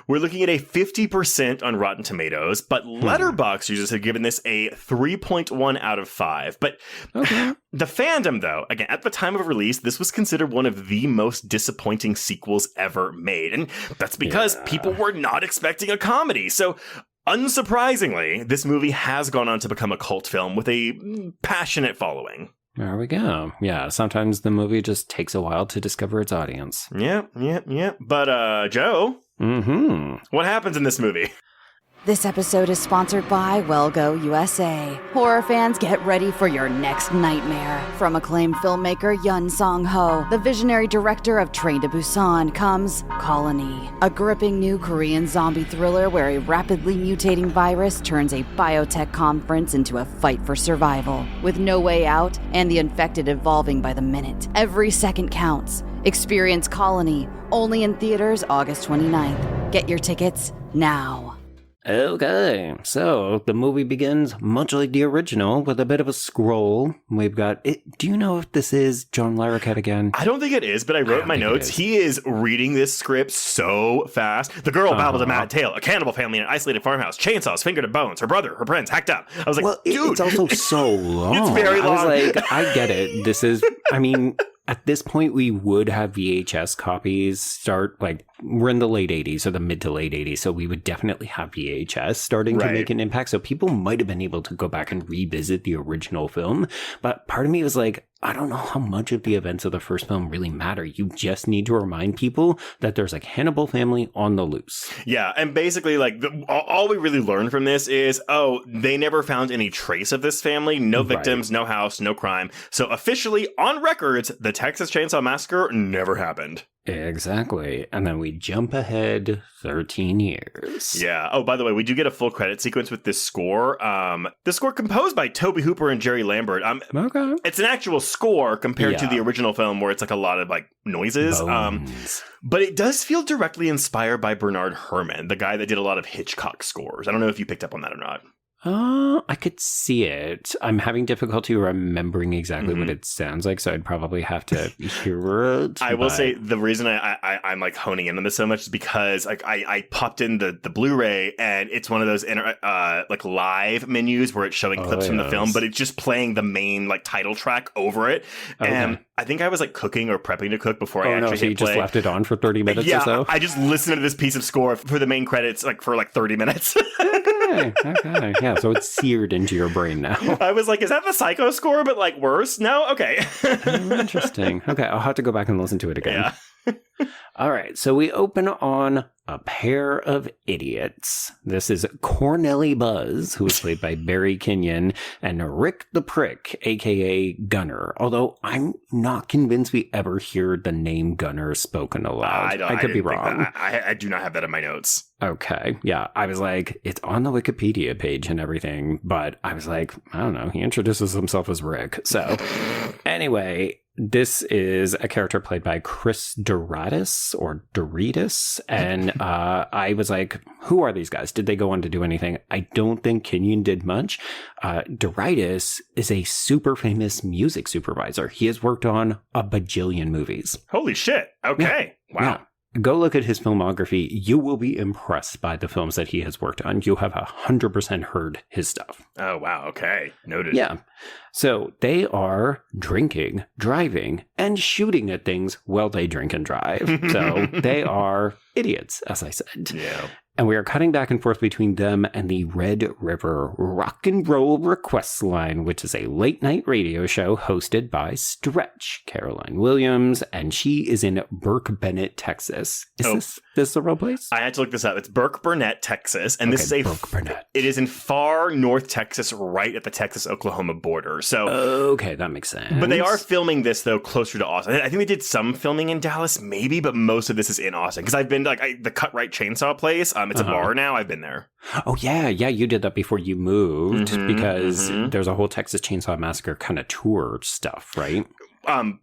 We're looking at a 50% on Rotten Tomatoes, but Letterboxd users have given this a 3.1 out of 5. But the fandom, though, again, at the time of release, this was considered one of the most disappointing sequels ever made. And that's because people were not expecting a comedy. So, unsurprisingly, this movie has gone on to become a cult film with a passionate following. There we go. Yeah, sometimes the movie just takes a while to discover its audience. Yeah. But, Joe... What happens in this movie? This episode is sponsored by Wellgo USA. Horror fans, get ready for your next nightmare. From acclaimed filmmaker Yun Song-ho, the visionary director of Train to Busan, comes Colony, a gripping new Korean zombie thriller where a rapidly mutating virus turns a biotech conference into a fight for survival. With no way out and the infected evolving by the minute, every second counts. Experience Colony, only in theaters August 29th. Get your tickets now. Okay, so the movie begins much like the original with a bit of a scroll. We've got it. Do you know if this is John Larroquette again? I don't think it is, but I wrote in my notes. He is reading this script so fast. The girl babbled a mad tale. A cannibal family in an isolated farmhouse. Chainsaws, finger to bones. Her brother, her friends hacked up. I was like, dude. It's also so long. It's very long. I was like, I get it. This is, I mean... At this point, we would have VHS copies start, like, we're in the late 80s or the mid to late 80s, so we would definitely have VHS starting to make an impact. So people might have been able to go back and revisit the original film. But part of me was like, I don't know how much of the events of the first film really matter. You just need to remind people that there's a cannibal family on the loose. Yeah, and basically, like, all we really learned from this is, they never found any trace of this family. No victims, no house, no crime. So officially, on records, the Texas Chainsaw Massacre never happened. Exactly. And then we jump ahead 13 years. Yeah. Oh, by the way, we do get a full credit sequence with this score. The score composed by Tobe Hooper and Jerry Lambert. Okay. It's an actual score compared to the original film where it's like a lot of like noises. But it does feel directly inspired by Bernard Herrmann, the guy that did a lot of Hitchcock scores. I don't know if you picked up on that or not. I could see it. I'm having difficulty remembering exactly what it sounds like, so I'd probably have to hear it. I will say the reason I'm like honing in on this so much is because like I popped in the Blu-ray and it's one of those like live menus where it's showing clips from the film, but it's just playing the main like title track over it. Okay. And I think I was like cooking or prepping to cook before I actually hit play. Just left it on for 30 minutes or so? I just listened to this piece of score for the main credits like for like 30 minutes. Okay. Yeah, so it's seared into your brain now. I was like, is that the Psycho score, but like worse? No? Okay. Interesting. Okay, I'll have to go back and listen to it again. Yeah. All right, so we open on a pair of idiots. This is Cornelly Buzz, who is played by Barry Kenyon, and Rick the Prick, a.k.a. Gunner. Although I'm not convinced we ever hear the name Gunner spoken aloud. I could be wrong. I do not have that in my notes. Okay, yeah. I was like, it's on the Wikipedia page and everything, but I was like, I don't know. He introduces himself as Rick. So anyway, this is a character played by Chris Doritas, and I was like, who are these guys? Did they go on to do anything? I don't think Kenyon did much. Doritas is a super famous music supervisor. He has worked on a bajillion movies. Holy shit. Okay. Yeah. Wow. Yeah. Go look at his filmography. You will be impressed by the films that he has worked on. You have 100% heard his stuff. Oh, wow. Okay. Noted. Yeah. So they are drinking, driving, and shooting at things while they drink and drive. So they are idiots, as I said. Yeah. And we are cutting back and forth between them and the Red River Rock and Roll Request Line, which is a late night radio show hosted by Stretch, Caroline Williams, and she is in Burke Bennett, Texas. Is this the real place? I had to look this up. It's Burke Burnett, Texas, and this is Burke Burnett. It is in far north Texas, right at the Texas-Oklahoma border. So okay, that makes sense. But they are filming this though closer to Austin. I think they did some filming in Dallas, maybe, but most of this is in Austin because I've been to the Cut Right Chainsaw place. It's a bar now. I've been there. Oh, yeah. Yeah, you did that before you moved because there's a whole Texas Chainsaw Massacre kind of tour stuff, right?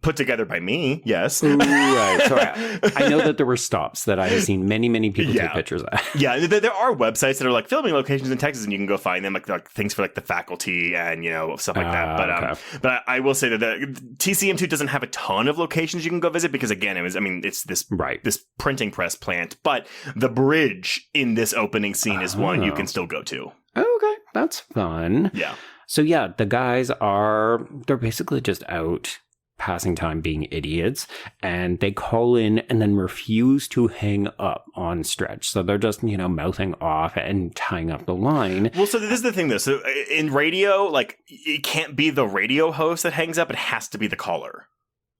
Put together by me, yes. Ooh, right. So I know that there were stops that I have seen many people take pictures of. Yeah, there are websites that are like filming locations in Texas, and you can go find them, like things for like the faculty and stuff like that. But but I will say that the TCM2 doesn't have a ton of locations you can go visit because again, it's this printing press plant, but the bridge in this opening scene is one you can still go to. Okay, that's fun. Yeah. So yeah, the guys they're basically just out passing time being idiots, and they call in and then refuse to hang up on Stretch. So they're just, mouthing off and tying up the line. Well, so this is the thing though. So in radio, like it can't be the radio host that hangs up. It has to be the caller.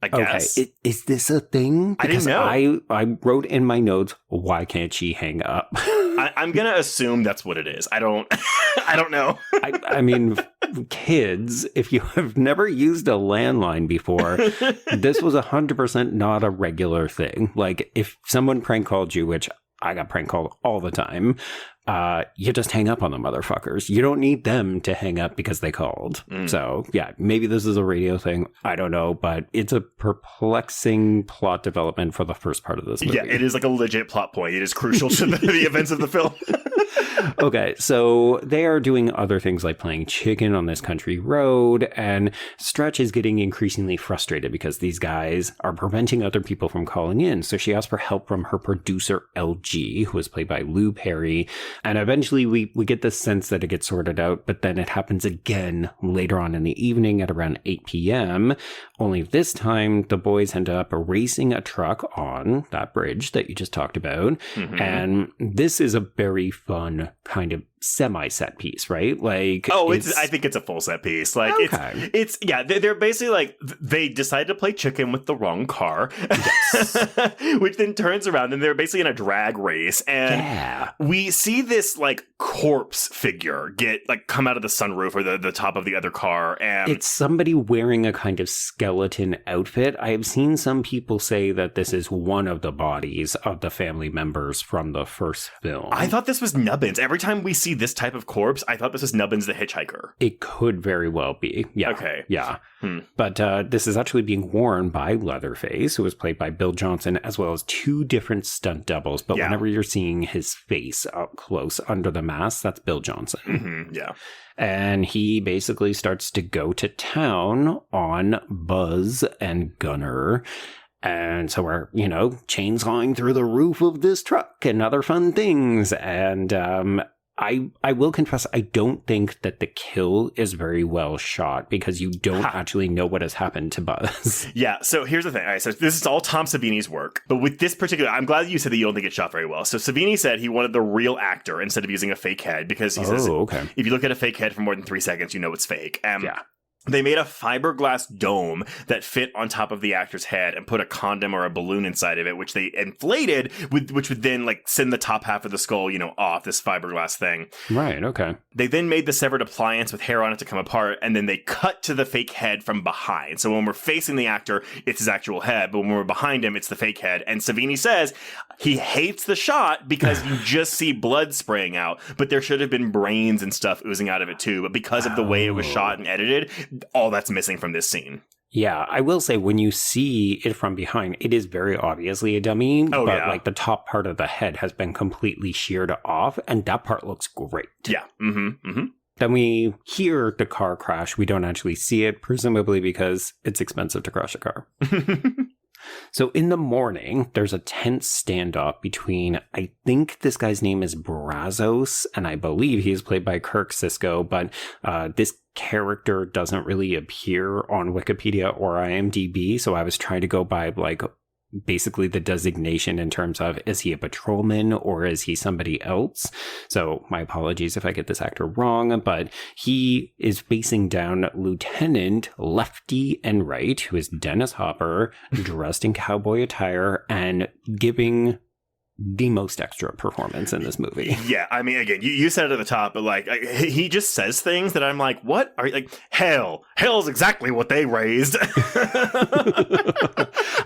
I guess. Okay. Is this a thing? Because I didn't know. I wrote in my notes, why can't she hang up? I'm going to assume that's what it is. I don't know. I mean, kids, if you have never used a landline before, this was 100% not a regular thing. Like if someone prank called you, which I got prank called all the time, you just hang up on the motherfuckers. You don't need them to hang up because they called. So yeah, maybe this is a radio thing. I don't know, but it's a perplexing plot development for the first part of this movie. Yeah, it is like a legit plot point. It is crucial to the events of the film. Okay, so they are doing other things like playing chicken on this country road, and Stretch is getting increasingly frustrated because these guys are preventing other people from calling in. So she asks for help from her producer, LG, who is played by Lou Perry. And eventually we get the sense that it gets sorted out, but then it happens again later on in the evening at around 8 p.m. Only this time, the boys end up racing a truck on that bridge that you just talked about. And this is a very fun kind of semi-set piece, right? Like, I think it's a full set piece. Like, okay. They're basically like, they decided to play chicken with the wrong car, which then turns around and they're basically in a drag race. And we see this like corpse figure come out of the sunroof or the top of the other car. And it's somebody wearing a kind of skeleton outfit. I have seen some people say that this is one of the bodies of the family members from the first film. I thought this was Nubbins. Every time we see this type of corpse, I thought this was Nubbins the hitchhiker. It could very well be. Yeah. Okay. Yeah. But this is actually being worn by Leatherface, who was played by Bill Johnson, as well as 2 different stunt doubles. But whenever you're seeing his face up close under the mask, that's Bill Johnson. Mm-hmm. Yeah. And he basically starts to go to town on Buzz and Gunner. And so we're, chainsawing through the roof of this truck and other fun things. And I will confess, I don't think that the kill is very well shot because you don't actually know what has happened to Buzz. Yeah, so here's the thing. All right, so this is all Tom Savini's work. But with this particular, I'm glad you said that you don't think it shot very well. So Savini said he wanted the real actor instead of using a fake head because he says, if you look at a fake head for more than 3 seconds, you know it's fake. They made a fiberglass dome that fit on top of the actor's head and put a condom or a balloon inside of it, which they inflated, which would then send the top half of the skull, off this fiberglass thing. Right, okay. They then made the severed appliance with hair on it to come apart, and then they cut to the fake head from behind. So when we're facing the actor, it's his actual head, but when we're behind him, it's the fake head. And Savini says he hates the shot because you just see blood spraying out, but there should have been brains and stuff oozing out of it too. But because of the way it was shot and edited, all that's missing from this scene. Yeah, I will say when you see it from behind, it is very obviously a dummy, but the top part of the head has been completely sheared off, and that part looks great. Yeah. Mm-hmm. Mm-hmm. Then we hear the car crash. We don't actually see it, presumably because it's expensive to crash a car. So in the morning, there's a tense standoff between, I think this guy's name is Brazos, and I believe he is played by Kirk Sisko, but this character doesn't really appear on Wikipedia or IMDb, so I was trying to go by basically the designation in terms of, is he a patrolman or is he somebody else? So my apologies if I get this actor wrong, but he is facing down Lieutenant Lefty and Right, who is Dennis Hopper, dressed in cowboy attire and giving the most extra performance in this movie. Yeah, I mean, again, you said it at the top, but he just says things that I'm like, what? Are you hell's exactly what they raised.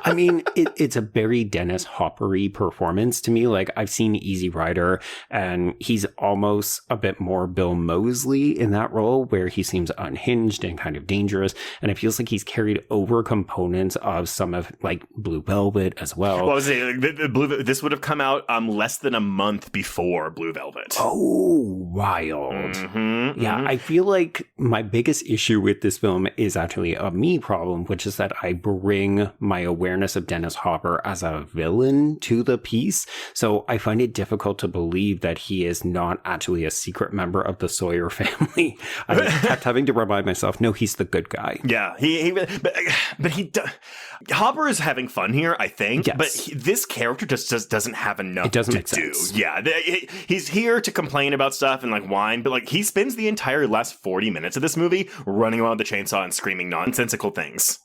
I mean, it's a very Dennis Hopper-y performance to me. I've seen Easy Rider, and he's almost a bit more Bill Moseley in that role, where he seems unhinged and kind of dangerous, and it feels like he's carried over components of some of Blue Velvet as well. Well, I was saying, this would have come out less than a month before Blue Velvet. Oh, wild. Mm-hmm, yeah, I feel like my biggest issue with this film is actually a me problem, which is that I bring my awareness of Dennis Hopper as a villain to the piece. So I find it difficult to believe that he is not actually a secret member of the Sawyer family. I kept having to remind myself, no, he's the good guy. Yeah, Hopper is having fun here, I think. Yes. But this character just doesn't have enough it doesn't to make do. Sense. Yeah, he's here to complain about stuff and whine, but he spends the entire last 40 minutes of this movie running around the chainsaw and screaming nonsensical things.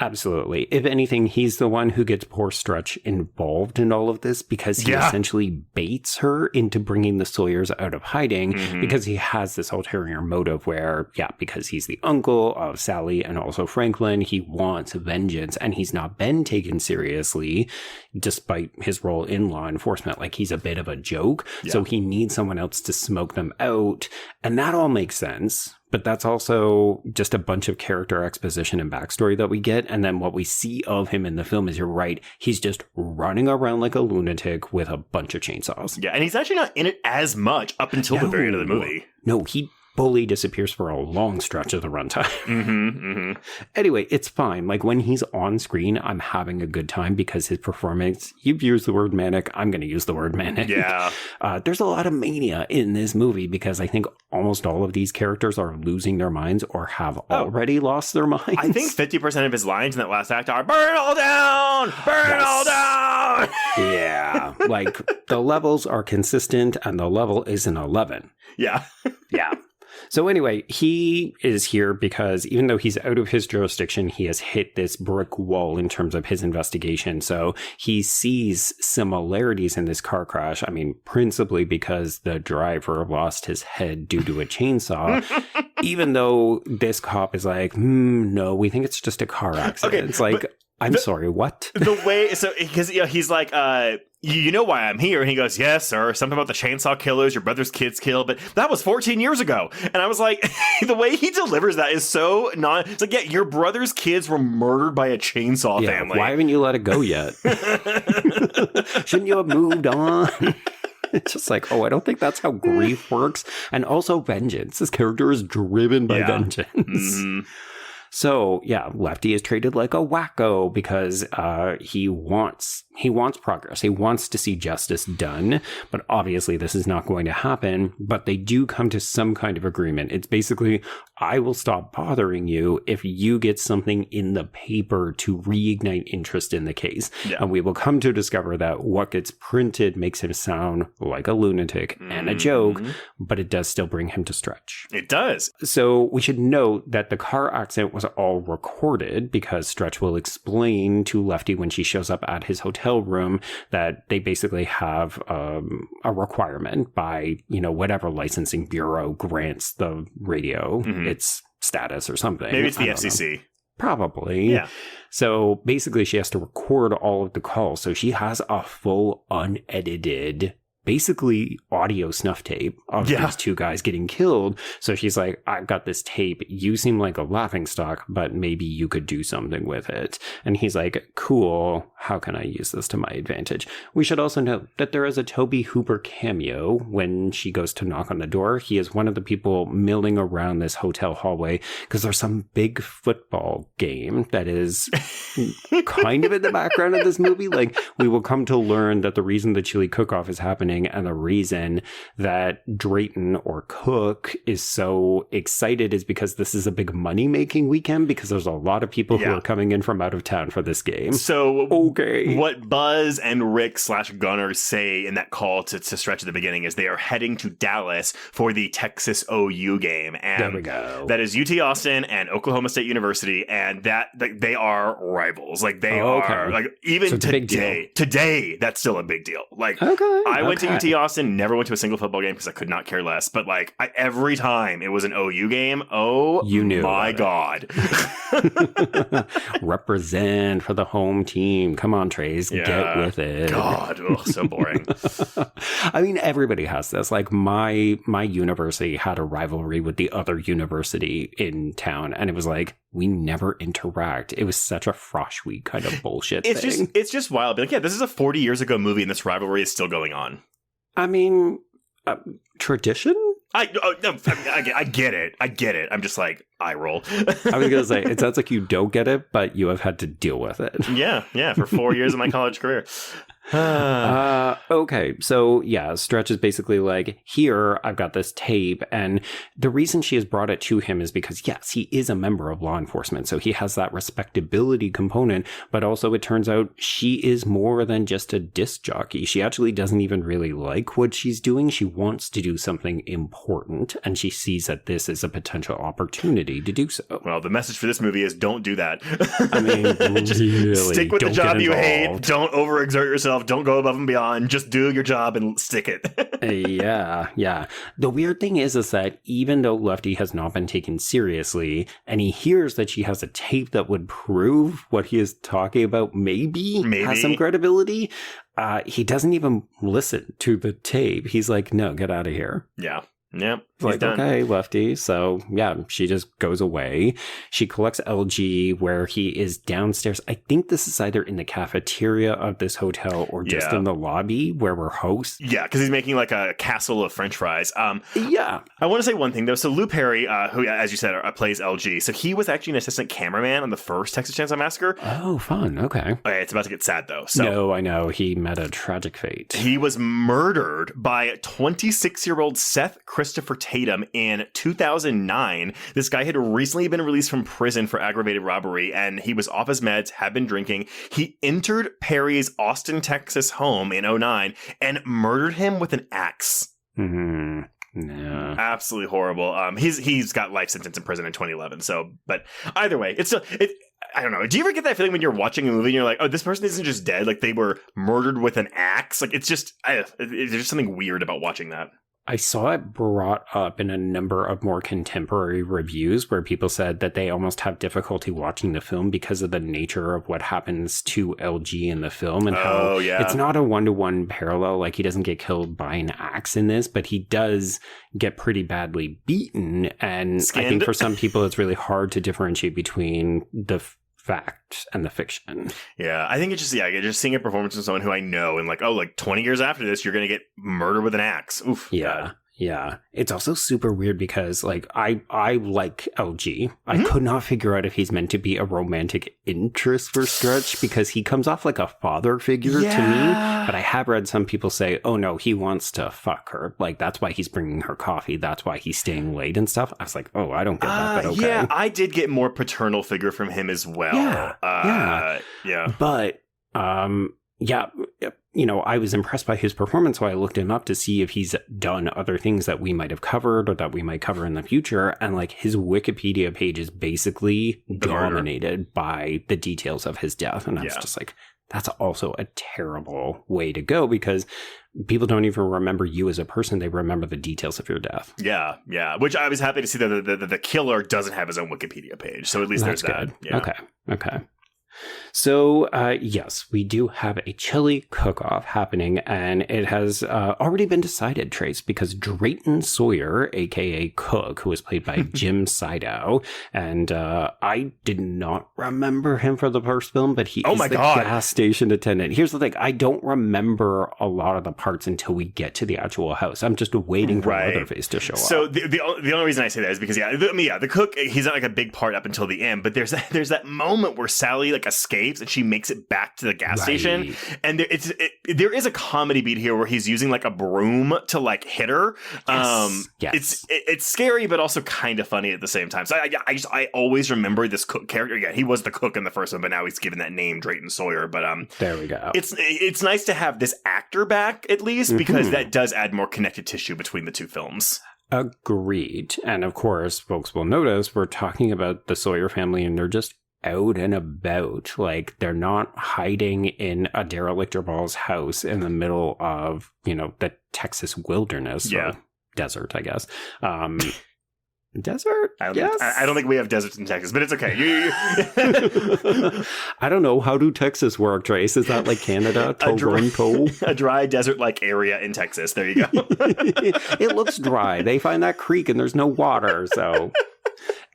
Absolutely. If anything, he's the one who gets poor Stretch involved in all of this because he essentially baits her into bringing the Sawyers out of hiding because he has this ulterior motive where, because he's the uncle of Sally and also Franklin, he wants vengeance and he's not been taken seriously despite his role in law enforcement. He's a bit of a joke. Yeah. So he needs someone else to smoke them out. And that all makes sense. But that's also just a bunch of character exposition and backstory that we get. And then what we see of him in the film is, you're right, he's just running around like a lunatic with a bunch of chainsaws. Yeah, and he's actually not in it as much up until the very end of the movie. No, he fully disappears for a long stretch of the runtime. Anyway, it's fine. Like, when he's on screen, I'm having a good time because his performance, you've used the word manic, I'm going to use the word manic. Yeah. There's a lot of mania in this movie because I think almost all of these characters are losing their minds or have already lost their minds. I think 50% of his lines in that last act are, burn all down! Burn all down! Yeah. Like, the levels are consistent and the level is an 11. Yeah. Yeah. So anyway, he is here because even though he's out of his jurisdiction, he has hit this brick wall in terms of his investigation. So he sees similarities in this car crash. I mean, principally because the driver lost his head due to a chainsaw, even though this cop is like, no, we think it's just a car accident. Okay, it's like, I'm sorry, what? The way, so, because he's like, you know why I'm here? And he goes, yes, sir. Something about the chainsaw killers, your brother's kids killed, but that was 14 years ago. And I was like, the way he delivers that is so it's like, yeah, your brother's kids were murdered by a chainsaw family. Why haven't you let it go yet? Shouldn't you have moved on? It's just like, I don't think that's how grief works. And also vengeance. This character is driven by vengeance. Mm-hmm. So, yeah, Lefty is treated like a wacko because he wants progress. He wants to see justice done, but obviously this is not going to happen. But they do come to some kind of agreement. It's basically, I will stop bothering you if you get something in the paper to reignite interest in the case. Yeah. And we will come to discover that what gets printed makes him sound like a lunatic and a joke, but it does still bring him to Stretch. It does. So we should note that the car accident was all recorded because Stretch will explain to Lefty when she shows up at his hotel room that they basically have a requirement by, whatever licensing bureau grants the radio its status or something. Maybe it's the FCC. Probably. Yeah. So basically she has to record all of the calls. So she has a full unedited, basically audio snuff tape of these two guys getting killed. So she's like, I've got this tape. You seem like a laughingstock, but maybe you could do something with it. And he's like, cool. How can I use this to my advantage? We should also note that there is a Tobe Hooper cameo when she goes to knock on the door. He is one of the people milling around this hotel hallway because there's some big football game that is kind of in the background of this movie. Like, we will come to learn that the reason the chili cook-off is happening and the reason that Drayton or Cook is so excited is because this is a big money-making weekend because there's a lot of people who are coming in from out of town for this game. So what Buzz and Rick / Gunner say in that call to Stretch at the beginning is they are heading to Dallas for the Texas OU game. And there we go. That is UT Austin and Oklahoma State University, and that they are rivals. Like, they are, like, even so today, that's still a big deal. Like, I went to UT Austin, never went to a single football game because I could not care less. But like, every time it was an OU game, you knew my God. Represent for the home team. Come on, Trace, get with it. God, so boring. I mean, everybody has this. Like, my university had a rivalry with the other university in town, and it was like, we never interact. It was such a frosh-week kind of bullshit thing. It's just wild. But like, this is a 40 years ago movie, and this rivalry is still going on. I mean, tradition? I get it. I get it. I'm just like, eye roll. I was going to say, it sounds like you don't get it, but you have had to deal with it. Yeah, for 4 years of my college career. Okay, so yeah, Stretch is basically like, here, I've got this tape, and the reason she has brought it to him is because, yes, he is a member of law enforcement, so he has that respectability component, but also it turns out she is more than just a disc jockey. She actually doesn't even really like what she's doing. She wants to do something important, and she sees that this is a potential opportunity to do so. Well, the message for this movie is don't do that. I mean, just really, stick with the job you hate. Don't overexert yourself. Don't go above and beyond. Just do your job and stick it. Yeah. The weird thing is that even though Lefty has not been taken seriously, and he hears that she has a tape that would prove what he is talking about maybe has some credibility, he doesn't even listen to the tape. He's like, no, get out of here. Yeah. Yep. It's like, okay, Lefty. So, yeah, she just goes away. She collects LG where he is downstairs. I think this is either in the cafeteria of this hotel or just in the lobby where we're hosts. Yeah, because he's making like a castle of French fries. Yeah. I want to say one thing, though. So Lou Perry, who, as you said, plays LG. So he was actually an assistant cameraman on the first Texas Chainsaw Massacre. Oh, fun. Okay. It's about to get sad, though. So no, I know. He met a tragic fate. He was murdered by 26-year-old Seth Christopher Tatum in 2009. This guy had recently been released from prison for aggravated robbery, and he was off his meds, had been drinking. He entered Perry's Austin, Texas home in 2009 and murdered him with an axe. Mm-hmm. Yeah. Absolutely horrible. He's got life sentence in prison in 2011. So, but either way, I don't know. Do you ever get that feeling when you're watching a movie and you're like, oh, this person isn't just dead, like they were murdered with an axe? Like, it's just, there's just something weird about watching that. I saw it brought up in a number of more contemporary reviews where people said that they almost have difficulty watching the film because of the nature of what happens to LG in the film and how it's not a one-to-one parallel. Like, he doesn't get killed by an axe in this, but he does get pretty badly beaten. And Skinned. I think for some people, it's really hard to differentiate between the fact and the fiction. Yeah, I think it's just seeing a performance from someone who I know and like 20 years after this, you're going to get murdered with an axe. Oof. Yeah. God. Yeah. It's also super weird because like I like LG. Mm-hmm. I could not figure out if he's meant to be a romantic interest for Stretch because he comes off like a father figure to me. But I have read some people say, oh no, he wants to fuck her. Like that's why he's bringing her coffee. That's why he's staying late and stuff. I was like, oh, I don't get that, but okay. Yeah, I did get more paternal figure from him as well. Yeah. But I was impressed by his performance, so I looked him up to see if he's done other things that we might have covered or that we might cover in the future. And like his Wikipedia page is basically dominated by the details of his death. And I was just like, that's also a terrible way to go because people don't even remember you as a person. They remember the details of your death. Yeah. Which I was happy to see that the killer doesn't have his own Wikipedia page. So at least that's there's good. that. Yeah. Okay. So, yes, we do have a chili cook-off happening, and it has already been decided, Trace, because Drayton Sawyer, a.k.a. Cook, who was played by Jim Sydow, and I did not remember him for the first film, but he is the gas station attendant. Here's the thing. I don't remember a lot of the parts until we get to the actual house. I'm just waiting for Leatherface to show up. So the only reason I say that is because, the cook, he's not like a big part up until the end, but there's that moment where Sally like escapes and she makes it back to the gas station, and there is a comedy beat here where he's using like a broom to like hit her. Yes. It's scary but also kind of funny at the same time. So I always remember this cook character. Yeah, he was the cook in the first one, but now he's given that name Drayton Sawyer. But there we go. It's nice to have this actor back at least because that does add more connective tissue between the two films. Agreed. And of course, folks will notice we're talking about the Sawyer family and they're just out and about. Like, they're not hiding in a derelict ball's house in the middle of, the Texas wilderness or desert, I guess. Desert? I don't think we have deserts in Texas, but it's okay. I don't know. How do Texas work, Trace? Is that like Canada? A dry desert-like area in Texas. There you go. It looks dry. They find that creek and there's no water, so...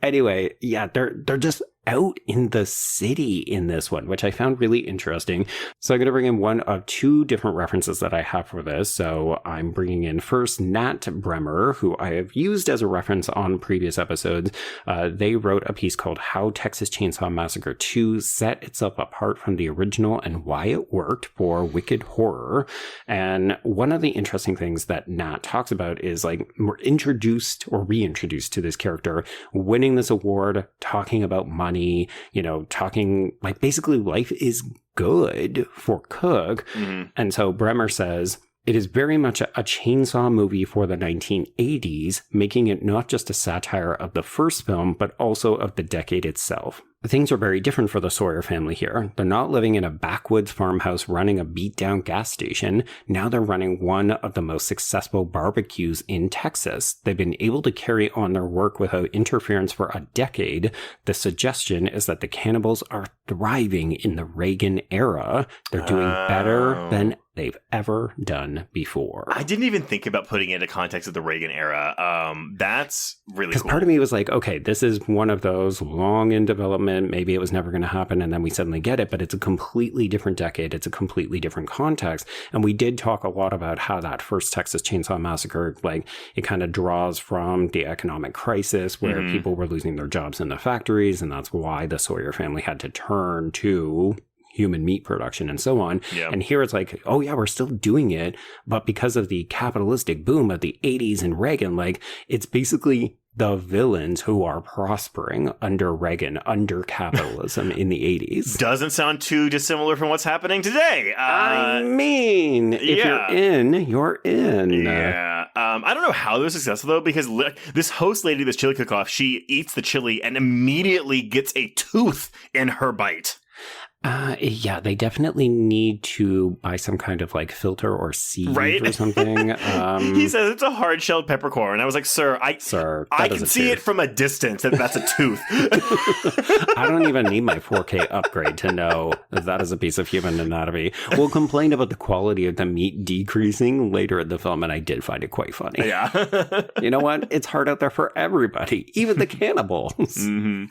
Anyway, they're just out in the city in this one, which I found really interesting. So I'm going to bring in one of two different references that I have for this. So I'm bringing in first Nat Bremer, who I have used as a reference on previous episodes. They wrote a piece called How Texas Chainsaw Massacre 2 Set Itself Apart from the Original and Why It Worked for Wicked Horror. And one of the interesting things that Nat talks about is like we're introduced or reintroduced to this character, winning this award, talking about money, talking like basically life is good for Cook. Mm-hmm. And so Bremer says, it is very much a chainsaw movie for the 1980s, making it not just a satire of the first film, but also of the decade itself. Things are very different for the Sawyer family here. They're not living in a backwoods farmhouse running a beat-down gas station. Now they're running one of the most successful barbecues in Texas. They've been able to carry on their work without interference for a decade. The suggestion is that the cannibals are thriving in the Reagan era. They're doing better than they've ever done before. I didn't even think about putting it into context of the Reagan era. That's really cool. Because part of me was like, okay, this is one of those long in development. Maybe it was never going to happen, and then we suddenly get it. But it's a completely different decade. It's a completely different context. And we did talk a lot about how that first Texas Chainsaw Massacre, like, it kind of draws from the economic crisis where people were losing their jobs in the factories, and that's why the Sawyer family had to turn to human meat production and so on. Yeah. And here it's like, oh yeah, we're still doing it, but because of the capitalistic boom of the 80s and Reagan, like, it's basically the villains who are prospering under Reagan, under capitalism in the 80s. Doesn't sound too dissimilar from what's happening today. I mean, if you're in, you're in. Yeah. I don't know how they're successful, though, because this host lady, this chili cook-off, she eats the chili and immediately gets a tooth in her bite. Yeah, they definitely need to buy some kind of like filter or sieve or something. He says it's a hard-shelled peppercorn. I was like, sir, I can see it from a distance that that's a tooth. I don't even need my 4K upgrade to know that is a piece of human anatomy. We'll complain about the quality of the meat decreasing later in the film, and I did find it quite funny. Yeah. You know what? It's hard out there for everybody, even the cannibals. Mm-hmm.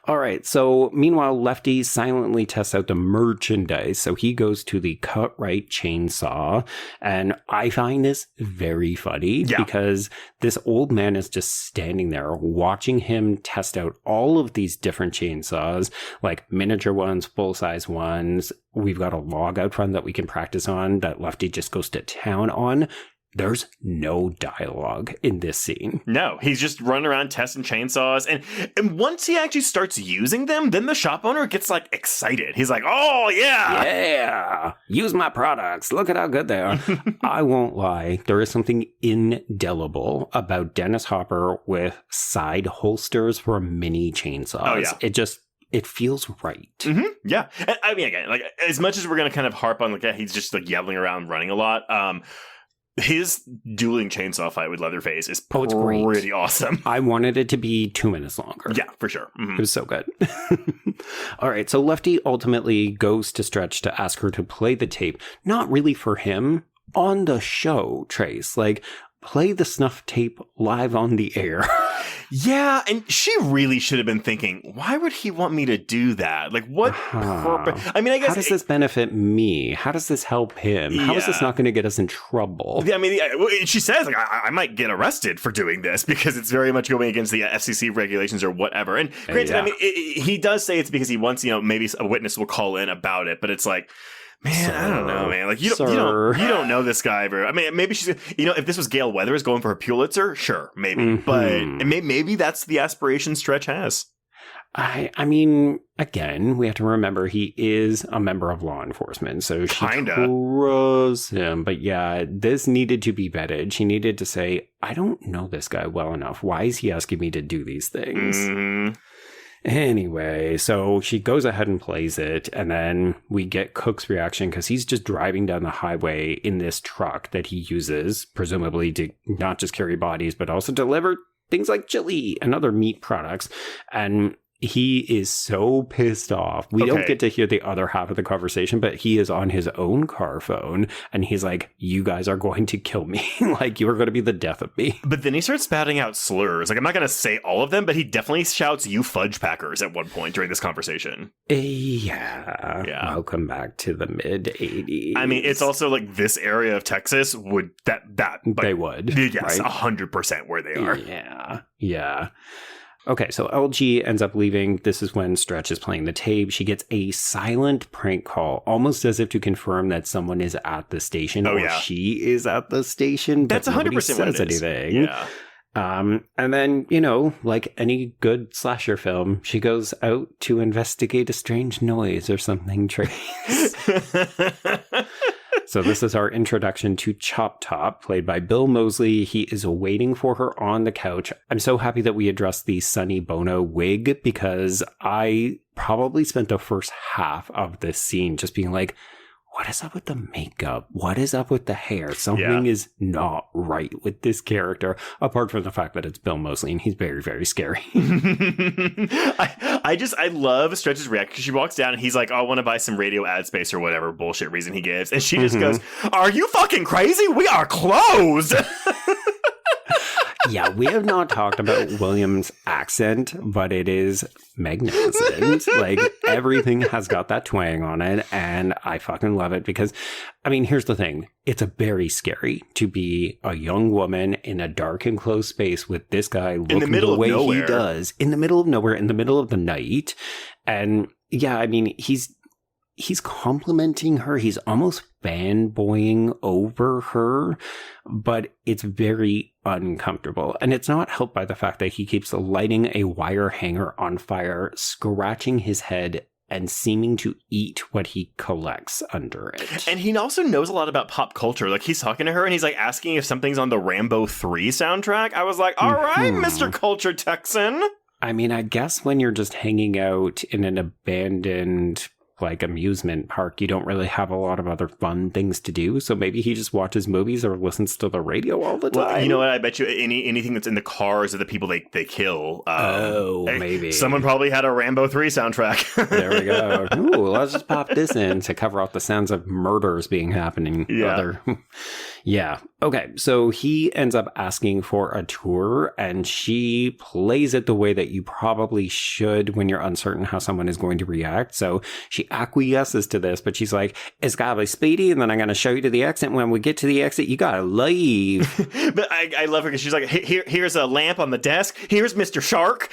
All right. So meanwhile, Lefty silently tests out the merchandise. So he goes to the cut-right chainsaw. And I find this very funny because this old man is just standing there watching him test out all of these different chainsaws, like miniature ones, full-size ones. We've got a log out front that we can practice on that Lefty just goes to town on. There's no dialogue in this scene. No, he's just running around testing chainsaws. And once he actually starts using them, then the shop owner gets like excited. He's like, oh, yeah. Yeah. Use my products. Look at how good they are. I won't lie. There is something indelible about Dennis Hopper with side holsters for mini chainsaws. Oh, yeah. It feels right. Mm-hmm. Yeah. And, I mean, again, like as much as we're going to kind of harp on like, he's just like yelling around, running a lot. His dueling chainsaw fight with Leatherface is pretty awesome. I wanted it to be 2 minutes longer. Yeah, for sure. Mm-hmm. It was so good. All right, so Lefty ultimately goes to Stretch to ask her to play the tape, not really for him, on the show, Trace. Like, play the snuff tape live on the air. Yeah, and she really should have been thinking, why would he want me to do that? Like, what purpose? I mean, I guess... How does this benefit me? How does this help him? How is this not going to get us in trouble? Yeah, I mean, she says, like, I might get arrested for doing this because it's very much going against the FCC regulations or whatever. And granted, I mean, he does say it's because he wants, maybe a witness will call in about it, but it's like... Man, I don't know, man. Like you don't know this guy very. I mean, maybe she's if this was Gail Weathers going for her Pulitzer, sure, maybe, but maybe that's the aspiration Stretch has. I mean, again, we have to remember he is a member of law enforcement, so she trusts him. But yeah, this needed to be vetted. She needed to say, I don't know this guy well enough. Why is he asking me to do these things? Mm-hmm. Anyway, so she goes ahead and plays it, and then we get Cook's reaction because he's just driving down the highway in this truck that he uses, presumably to not just carry bodies, but also deliver things like chili and other meat products. And he is so pissed off. We don't get to hear the other half of the conversation, but he is on his own car phone, and he's like, you guys are going to kill me. Like, you are going to be the death of me. But then he starts spouting out slurs. Like, I'm not going to say all of them, but he definitely shouts, you fudge packers at one point during this conversation. Yeah. Welcome back to the mid-'80s. I mean, it's also like this area of Texas would, they would. Yes, right? 100% where they are. Yeah. Okay, so LG ends up leaving. This is when Stretch is playing the tape. She gets a silent prank call, almost as if to confirm that someone is at the station she is at the station. That's 100% says anything. Yeah. And then, like any good slasher film, she goes out to investigate a strange noise or something, Trace. So this is our introduction to Chop Top, played by Bill Moseley. He is waiting for her on the couch. I'm so happy that we addressed the Sonny Bono wig, because I probably spent the first half of this scene just being like, what is up with the makeup? What is up with the hair? Something is not right with this character, apart from the fact that it's Bill Moseley and he's very, very scary. I love Stretch's reaction because she walks down and he's like, oh, I want to buy some radio ad space or whatever bullshit reason he gives. And she just goes, are you fucking crazy? We are closed. Yeah, we have not talked about William's accent, but it is magnificent. Like, everything has got that twang on it, and I fucking love it because, I mean, here's the thing. It's very scary to be a young woman in a dark enclosed space with this guy looking the way he does, in the middle of nowhere, in the middle of the night. And yeah, I mean, he's complimenting her. He's almost fanboying over her, but it's very uncomfortable. And it's not helped by the fact that he keeps lighting a wire hanger on fire, scratching his head, and seeming to eat what he collects under it. And he also knows a lot about pop culture. Like, he's talking to her and he's like asking if something's on the Rambo 3 soundtrack. I was like, all right, Mr. Culture Texan. I mean, I guess when you're just hanging out in an abandoned like amusement park, you don't really have a lot of other fun things to do. So maybe he just watches movies or listens to the radio all the time. Well, you know what? I bet you anything that's in the cars of the people they kill. Maybe. Someone probably had a Rambo 3 soundtrack. There we go. Ooh, let's just pop this in to cover out the sounds of murders being happening. Yeah. Yeah. Okay. So he ends up asking for a tour and she plays it the way that you probably should when you're uncertain how someone is going to react. So she acquiesces to this, but she's like, it's gotta be speedy. And then I'm going to show you to the exit. When we get to the exit, you gotta leave. But I love her because she's like, here's a lamp on the desk. Here's Mr. Shark.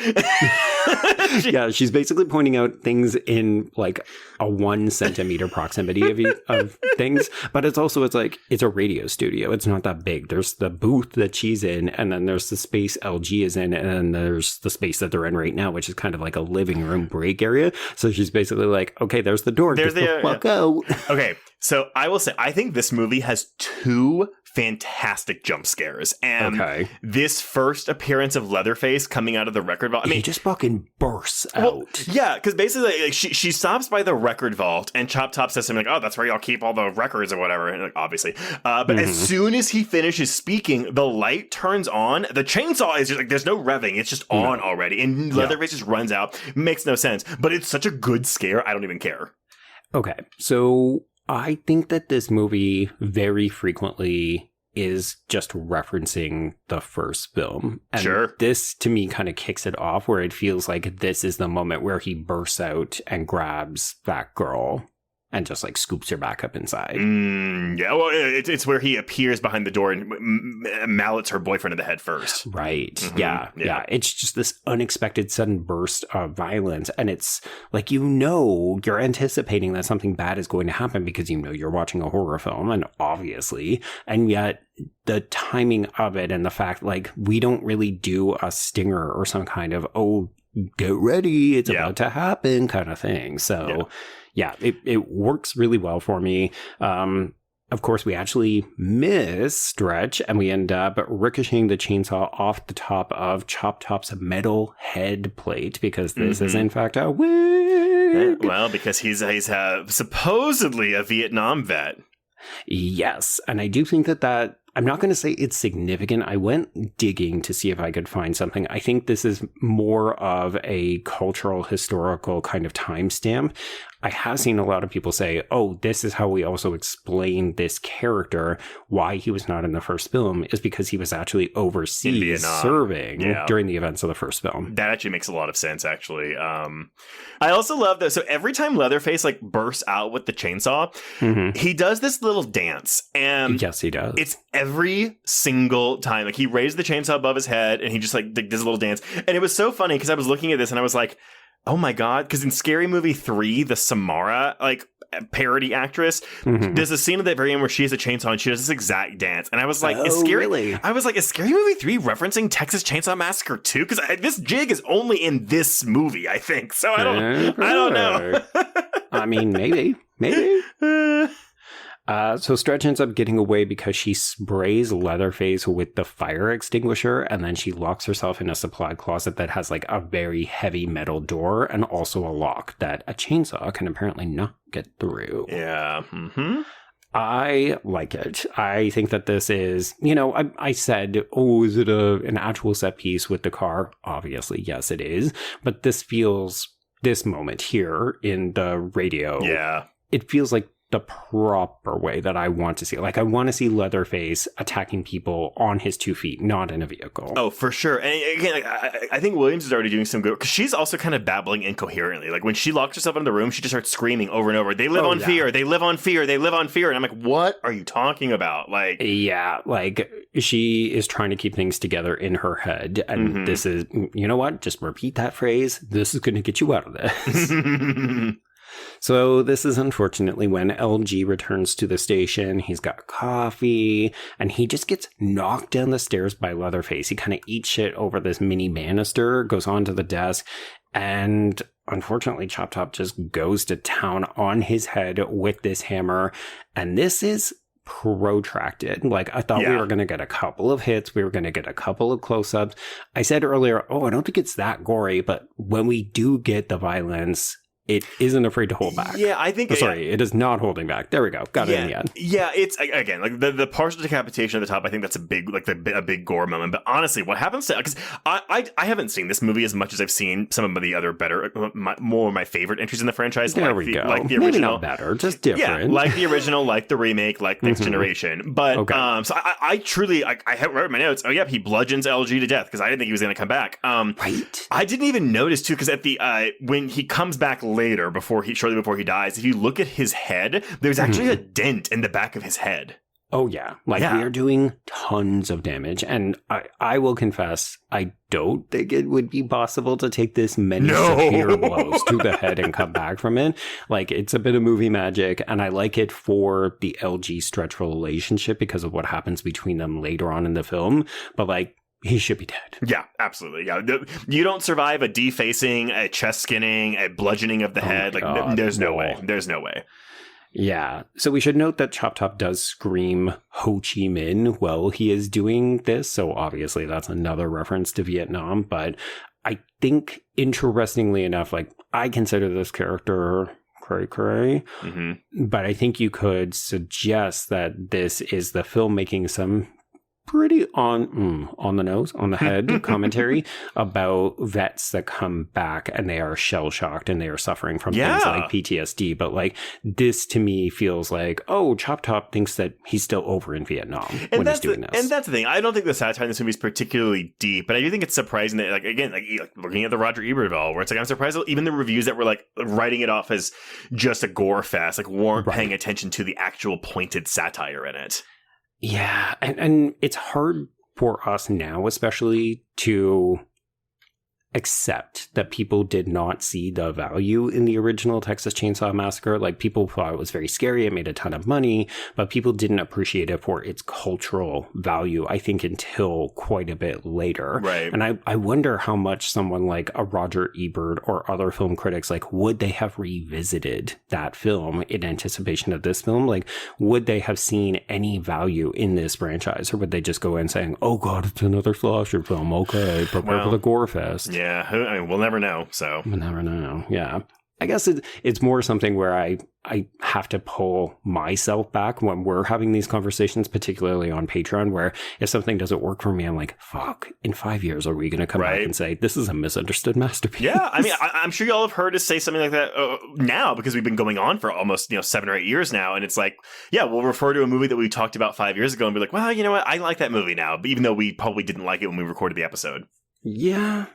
Yeah. She's basically pointing out things in like a 1 centimeter proximity of things. But it's like, it's a radio studio. It's not that big. There's the booth that she's in, and then there's the space LG is in, and then there's the space that they're in right now, which is kind of like a living room break area. So she's basically like, okay, there's the door. There's the fuck out. Okay, so I will say, I think this movie has 2 fantastic jump scares. And this first appearance of Leatherface coming out of the record vault, I mean, he just fucking bursts out. Yeah, because basically like, she stops by the record vault and Chop Top says something like, oh, that's where y'all keep all the records or whatever. And like, obviously. But as soon as he finishes speaking, the light turns on. The chainsaw is just like, there's no revving. It's just on already. And Leatherface just runs out. Makes no sense. But it's such a good scare. I don't even care. Okay, so I think that this movie very frequently is just referencing the first film. And this, to me, kind of kicks it off where it feels like this is the moment where he bursts out and grabs that girl and just like scoops her back up inside. Yeah, well, it's where he appears behind the door and mallets her boyfriend in the head first. Right. Yeah. It's just this unexpected sudden burst of violence. And it's like, you're anticipating that something bad is going to happen because you're watching a horror film, and obviously, and yet the timing of it and the fact like we don't really do a stinger or some kind of, oh, get ready, it's about to happen kind of thing. So yeah, it works really well for me. Of course, we actually miss Stretch, and we end up ricocheting the chainsaw off the top of Chop Top's metal head plate, because this is, in fact, a wig. Well, because he's supposedly a Vietnam vet. Yes, and I do think that I'm not going to say it's significant. I went digging to see if I could find something. I think this is more of a cultural, historical kind of timestamp. I have seen a lot of people say, oh, this is how we also explain this character. Why he was not in the first film is because he was actually overseas serving during the events of the first film. That actually makes a lot of sense, actually. I also love that. So every time Leatherface like bursts out with the chainsaw, he does this little dance. And yes, he does. It's every single time. Like, he raised the chainsaw above his head and he just like does a little dance. And it was so funny because I was looking at this and I was like, oh my God. Because in Scary Movie 3, the Samara, like, parody actress, there's a scene at the very end where she has a chainsaw and she does this exact dance. And I was like, is Scary Movie 3 referencing Texas Chainsaw Massacre 2? Because this jig is only in this movie, I think. So I don't know. I mean, maybe. So Stretch ends up getting away because she sprays Leatherface with the fire extinguisher, and then she locks herself in a supply closet that has like a very heavy metal door and also a lock that a chainsaw can apparently not get through. Yeah. Mm-hmm. I like it. I think that this is, I said, oh, is it an actual set piece with the car? Obviously, yes, it is. But this moment here in the radio, it feels like the proper way that I want to see it. Like, I want to see Leatherface attacking people on his 2 feet, not in a vehicle. Oh, for sure. And again, I think Williams is already doing some good, because she's also kind of babbling incoherently. Like, when she locks herself in the room, she just starts screaming over and over, they live on fear, they live on fear, they live on fear. And I'm like, what are you talking about? Like, yeah, like, she is trying to keep things together in her head. And this is, you know what? Just repeat that phrase. This is going to get you out of this. So this is unfortunately when LG returns to the station. He's got coffee, and he just gets knocked down the stairs by Leatherface. He kind of eats shit over this mini banister, goes onto the desk, and unfortunately Chop Top just goes to town on his head with this hammer. And this is protracted. Like, I thought we were going to get a couple of hits. We were going to get a couple of close-ups. I said earlier, I don't think it's that gory, but when we do get the violence, it isn't afraid to hold back. Yeah, I think... it is not holding back. There we go. Got it in the end. Yeah, it's, again, like, the partial decapitation at the top, I think that's a big gore moment. But honestly, what happens to... Because I haven't seen this movie as much as I've seen some of the other better, more of my favorite entries in the franchise. There we go. Like the original. Maybe not better, just different. Yeah, like the original, like the remake, like Next Generation. But, so I truly... I have read my notes. Oh, yeah, he bludgeons LG to death, because I didn't think he was going to come back. Right. I didn't even notice, too, because at the... when he comes back later, shortly before he dies, if you look at his head, there's actually a dent in the back of his head. Oh, yeah. We are doing tons of damage. And I will confess, I don't think it would be possible to take this many severe blows to the head and come back from it. Like, it's a bit of movie magic, and I like it for the LG Stretch relationship because of what happens between them later on in the film. But, like, he should be dead. Yeah, absolutely. Yeah, you don't survive a defacing, a chest skinning, a bludgeoning of the head. Like, there's no way. There's no way. Yeah. So we should note that Chop Top does scream Ho Chi Minh while he is doing this. So obviously that's another reference to Vietnam. But I think, interestingly enough, like, I consider this character cray-cray. But I think you could suggest that this is the film making some pretty on the nose, on the head commentary about vets that come back and they are shell-shocked and they are suffering from things like PTSD. But like, this to me feels like, Chop Top thinks that he's still over in Vietnam when he's doing this. And that's the thing. I don't think the satire in this movie is particularly deep, but I do think it's surprising that, like, again, like looking at the Roger Ebert where it's like, I'm surprised that even the reviews that were like writing it off as just a gore fest, like, weren't paying attention to the actual pointed satire in it. Yeah, and it's hard for us now, especially, to accept that people did not see the value in the original Texas Chainsaw Massacre. Like, people thought it was very scary, it made a ton of money, but people didn't appreciate it for its cultural value, I think, until quite a bit later. Right. And I wonder how much someone like a Roger Ebert or other film critics, like, would they have revisited that film in anticipation of this film? Like, would they have seen any value in this franchise, or would they just go in saying, oh god, it's another slasher film, okay, prepare for the gore fest? Yeah, I mean, we'll never know, so. We'll never know, yeah. I guess it's more something where I have to pull myself back when we're having these conversations, particularly on Patreon, where if something doesn't work for me, I'm like, fuck, in 5 years, are we going to come back and say, this is a misunderstood masterpiece? Yeah, I mean, I'm sure y'all have heard us say something like that now, because we've been going on for almost 7 or 8 years now, and it's like, yeah, we'll refer to a movie that we talked about 5 years ago and be like, well, you know what, I like that movie now, even though we probably didn't like it when we recorded the episode. Yeah.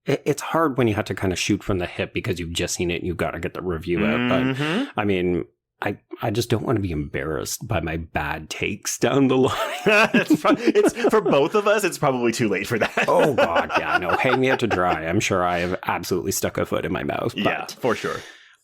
It's hard when you have to kind of shoot from the hip because you've just seen it and you've got to get the review out. But I mean, I just don't want to be embarrassed by my bad takes down the line. It's for both of us. It's probably too late for that. Oh God, yeah, no, hang me out to dry. I'm sure I have absolutely stuck a foot in my mouth. Yeah, for sure.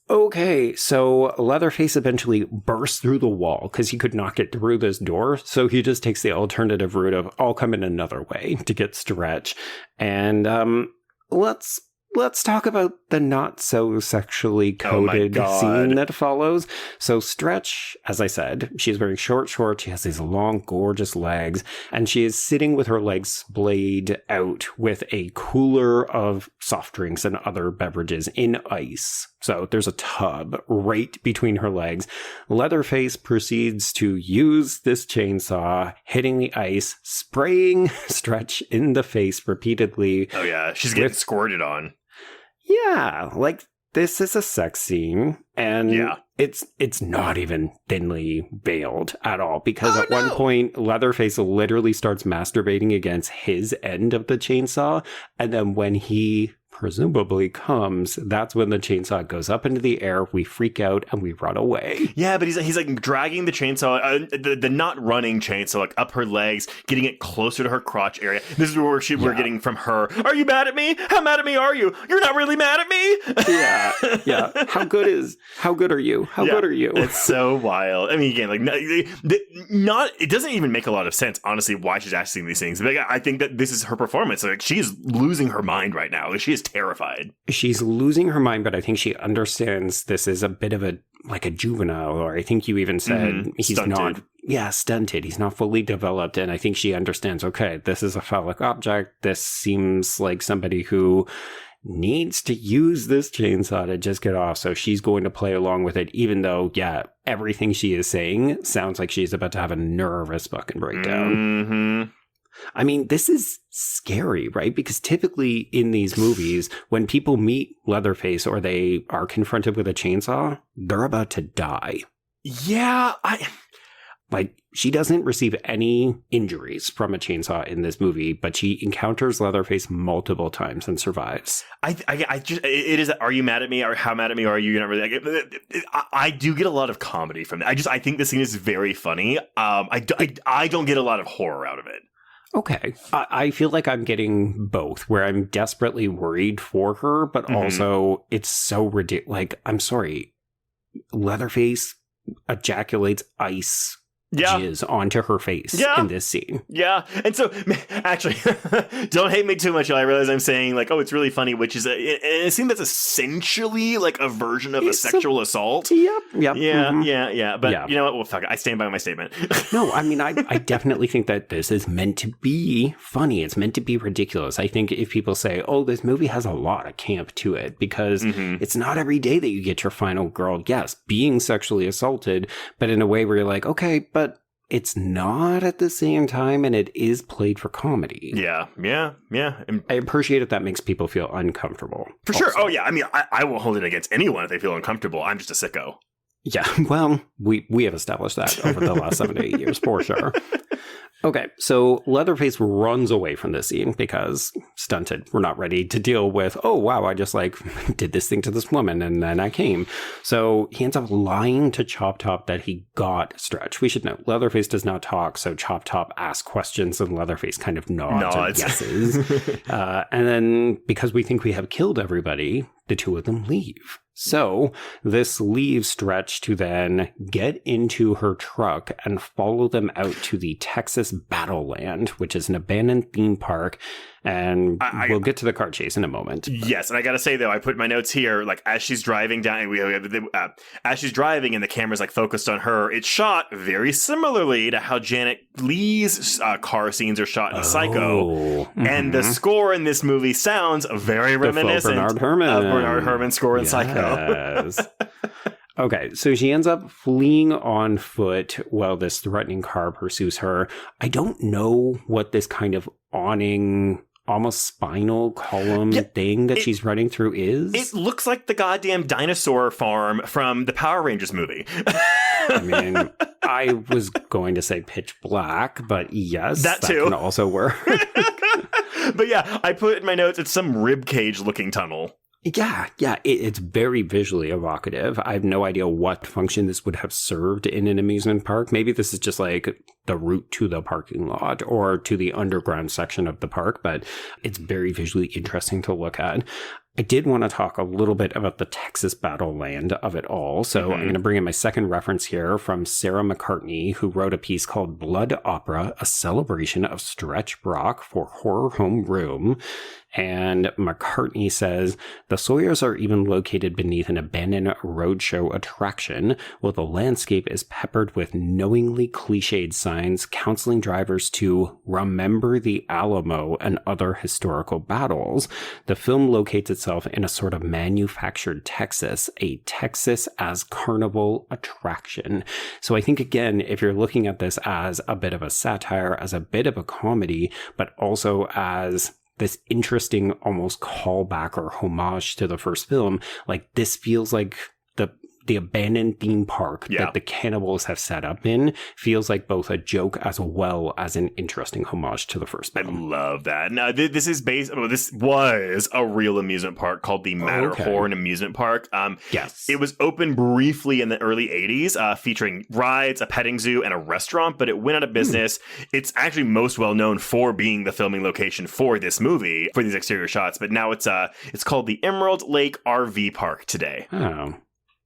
Okay, so Leatherface eventually bursts through the wall because he could not get through this door. So he just takes the alternative route of, I'll come in another way to get Stretch. And let's let's talk about the not so sexually coded scene that follows. So Stretch, as I said, she's wearing short shorts. She has these long, gorgeous legs, and she is sitting with her legs splayed out with a cooler of soft drinks and other beverages in ice. So there's a tub right between her legs. Leatherface proceeds to use this chainsaw, hitting the ice, spraying Stretch in the face repeatedly. Oh yeah, she's getting squirted on. Yeah, like this is a sex scene, and it's not even thinly veiled at all, because at one point Leatherface literally starts masturbating against his end of the chainsaw, and then when he presumably comes, that's when the chainsaw goes up into the air, we freak out, and we run away. Yeah, but he's like dragging the chainsaw, the not running chainsaw, like up her legs, getting it closer to her crotch area. This is where we're getting from her, are you mad at me? How mad at me are you? You're not really mad at me? Yeah. How good are you? How good are you? It's so wild. I mean, again, like it doesn't even make a lot of sense, honestly, why she's asking these things. But I think that this is her performance. Like, she is losing her mind right now. Like, she is terrified. She's losing her mind, but I think she understands this is a bit of a juvenile, or I think you even said he's stunted. Stunted. He's not fully developed, and I think she understands, okay, this is a phallic object. This seems like somebody who needs to use this chainsaw to just get off, so she's going to play along with it, even though, everything she is saying sounds like she's about to have a nervous fucking breakdown. Mm-hmm. I mean, this is scary, right? Because typically in these movies, when people meet Leatherface or they are confronted with a chainsaw, they're about to die. Yeah, she doesn't receive any injuries from a chainsaw in this movie, but she encounters Leatherface multiple times and survives. It is, are you mad at me, or how mad at me are you? I do get a lot of comedy from it. I think the scene is very funny. I don't get a lot of horror out of it. Okay. I feel like I'm getting both, where I'm desperately worried for her, but also it's so ridiculous. Like, I'm sorry, Leatherface ejaculates ice jizz onto her face in this scene. Yeah. And so, actually, don't hate me too much. I realize I'm saying, like, oh, it's really funny, which is a scene that's essentially like a version of a sexual assault. Yep. Yeah. But you know what? Well, fuck it. I stand by my statement. No, I mean, I definitely think that this is meant to be funny. It's meant to be ridiculous. I think if people say, oh, this movie has a lot of camp to it, because it's not every day that you get your final girl, being sexually assaulted, but in a way where you're like, okay, but it's not at the same time, and it is played for comedy. Yeah. I appreciate it. That makes people feel uncomfortable. For sure. Oh, yeah. I mean, I won't hold it against anyone if they feel uncomfortable. I'm just a sicko. Yeah, well, we have established that over the last 7 to 8 years, for sure. Okay, so Leatherface runs away from this scene because stunted. We're not ready to deal with, oh, wow, I just did this thing to this woman and then I came. So he ends up lying to Chop Top that he got Stretch. We should note, Leatherface does not talk, so Chop Top asks questions and Leatherface kind of nods. And guesses. And then because we think we have killed everybody, the two of them leave. So this leaves Stretch to then get into her truck and follow them out to the Texas Battleland, which is an abandoned theme park. And we'll get to the car chase in a moment. Yes, and I gotta say though, I put my notes here. Like as she's driving down, as she's driving, and the camera's like focused on her. It's shot very similarly to how Janet Leigh's car scenes are shot in Psycho, and the score in this movie sounds very reminiscent of Bernard Herrmann's score in Psycho. Okay, so she ends up fleeing on foot while this threatening car pursues her. I don't know what this kind of awning, almost spinal column thing that she's running through is. It looks like the goddamn dinosaur farm from the Power Rangers movie. I mean, I was going to say Pitch Black, but yes, that too can also work. But yeah, I put in my notes, it's some ribcage looking tunnel. Yeah, it's very visually evocative. I have no idea what function this would have served in an amusement park. Maybe this is just like the route to the parking lot or to the underground section of the park, but it's very visually interesting to look at. I did want to talk a little bit about the Texas battle land of it all. So I'm going to bring in my second reference here from Sarah McCartney, who wrote a piece called Blood Opera, a celebration of Stretch Brock for Horror Home Room. And McCartney says, the Sawyers are even located beneath an abandoned roadshow attraction, while the landscape is peppered with knowingly cliched signs counseling drivers to remember the Alamo and other historical battles. The film locates itself in a sort of manufactured Texas, a Texas as carnival attraction. So I think, again, if you're looking at this as a bit of a satire, as a bit of a comedy, but also as this interesting almost callback or homage to the first film, like this feels like the abandoned theme park that the cannibals have set up in feels like both a joke as well as an interesting homage to the first film. I love that. Now, this was a real amusement park called the Matterhorn Amusement Park. Yes. It was open briefly in the early 80s, featuring rides, a petting zoo, and a restaurant, but it went out of business. It's actually most well known for being the filming location for this movie, for these exterior shots, but now it's called the Emerald Lake RV Park today. Oh.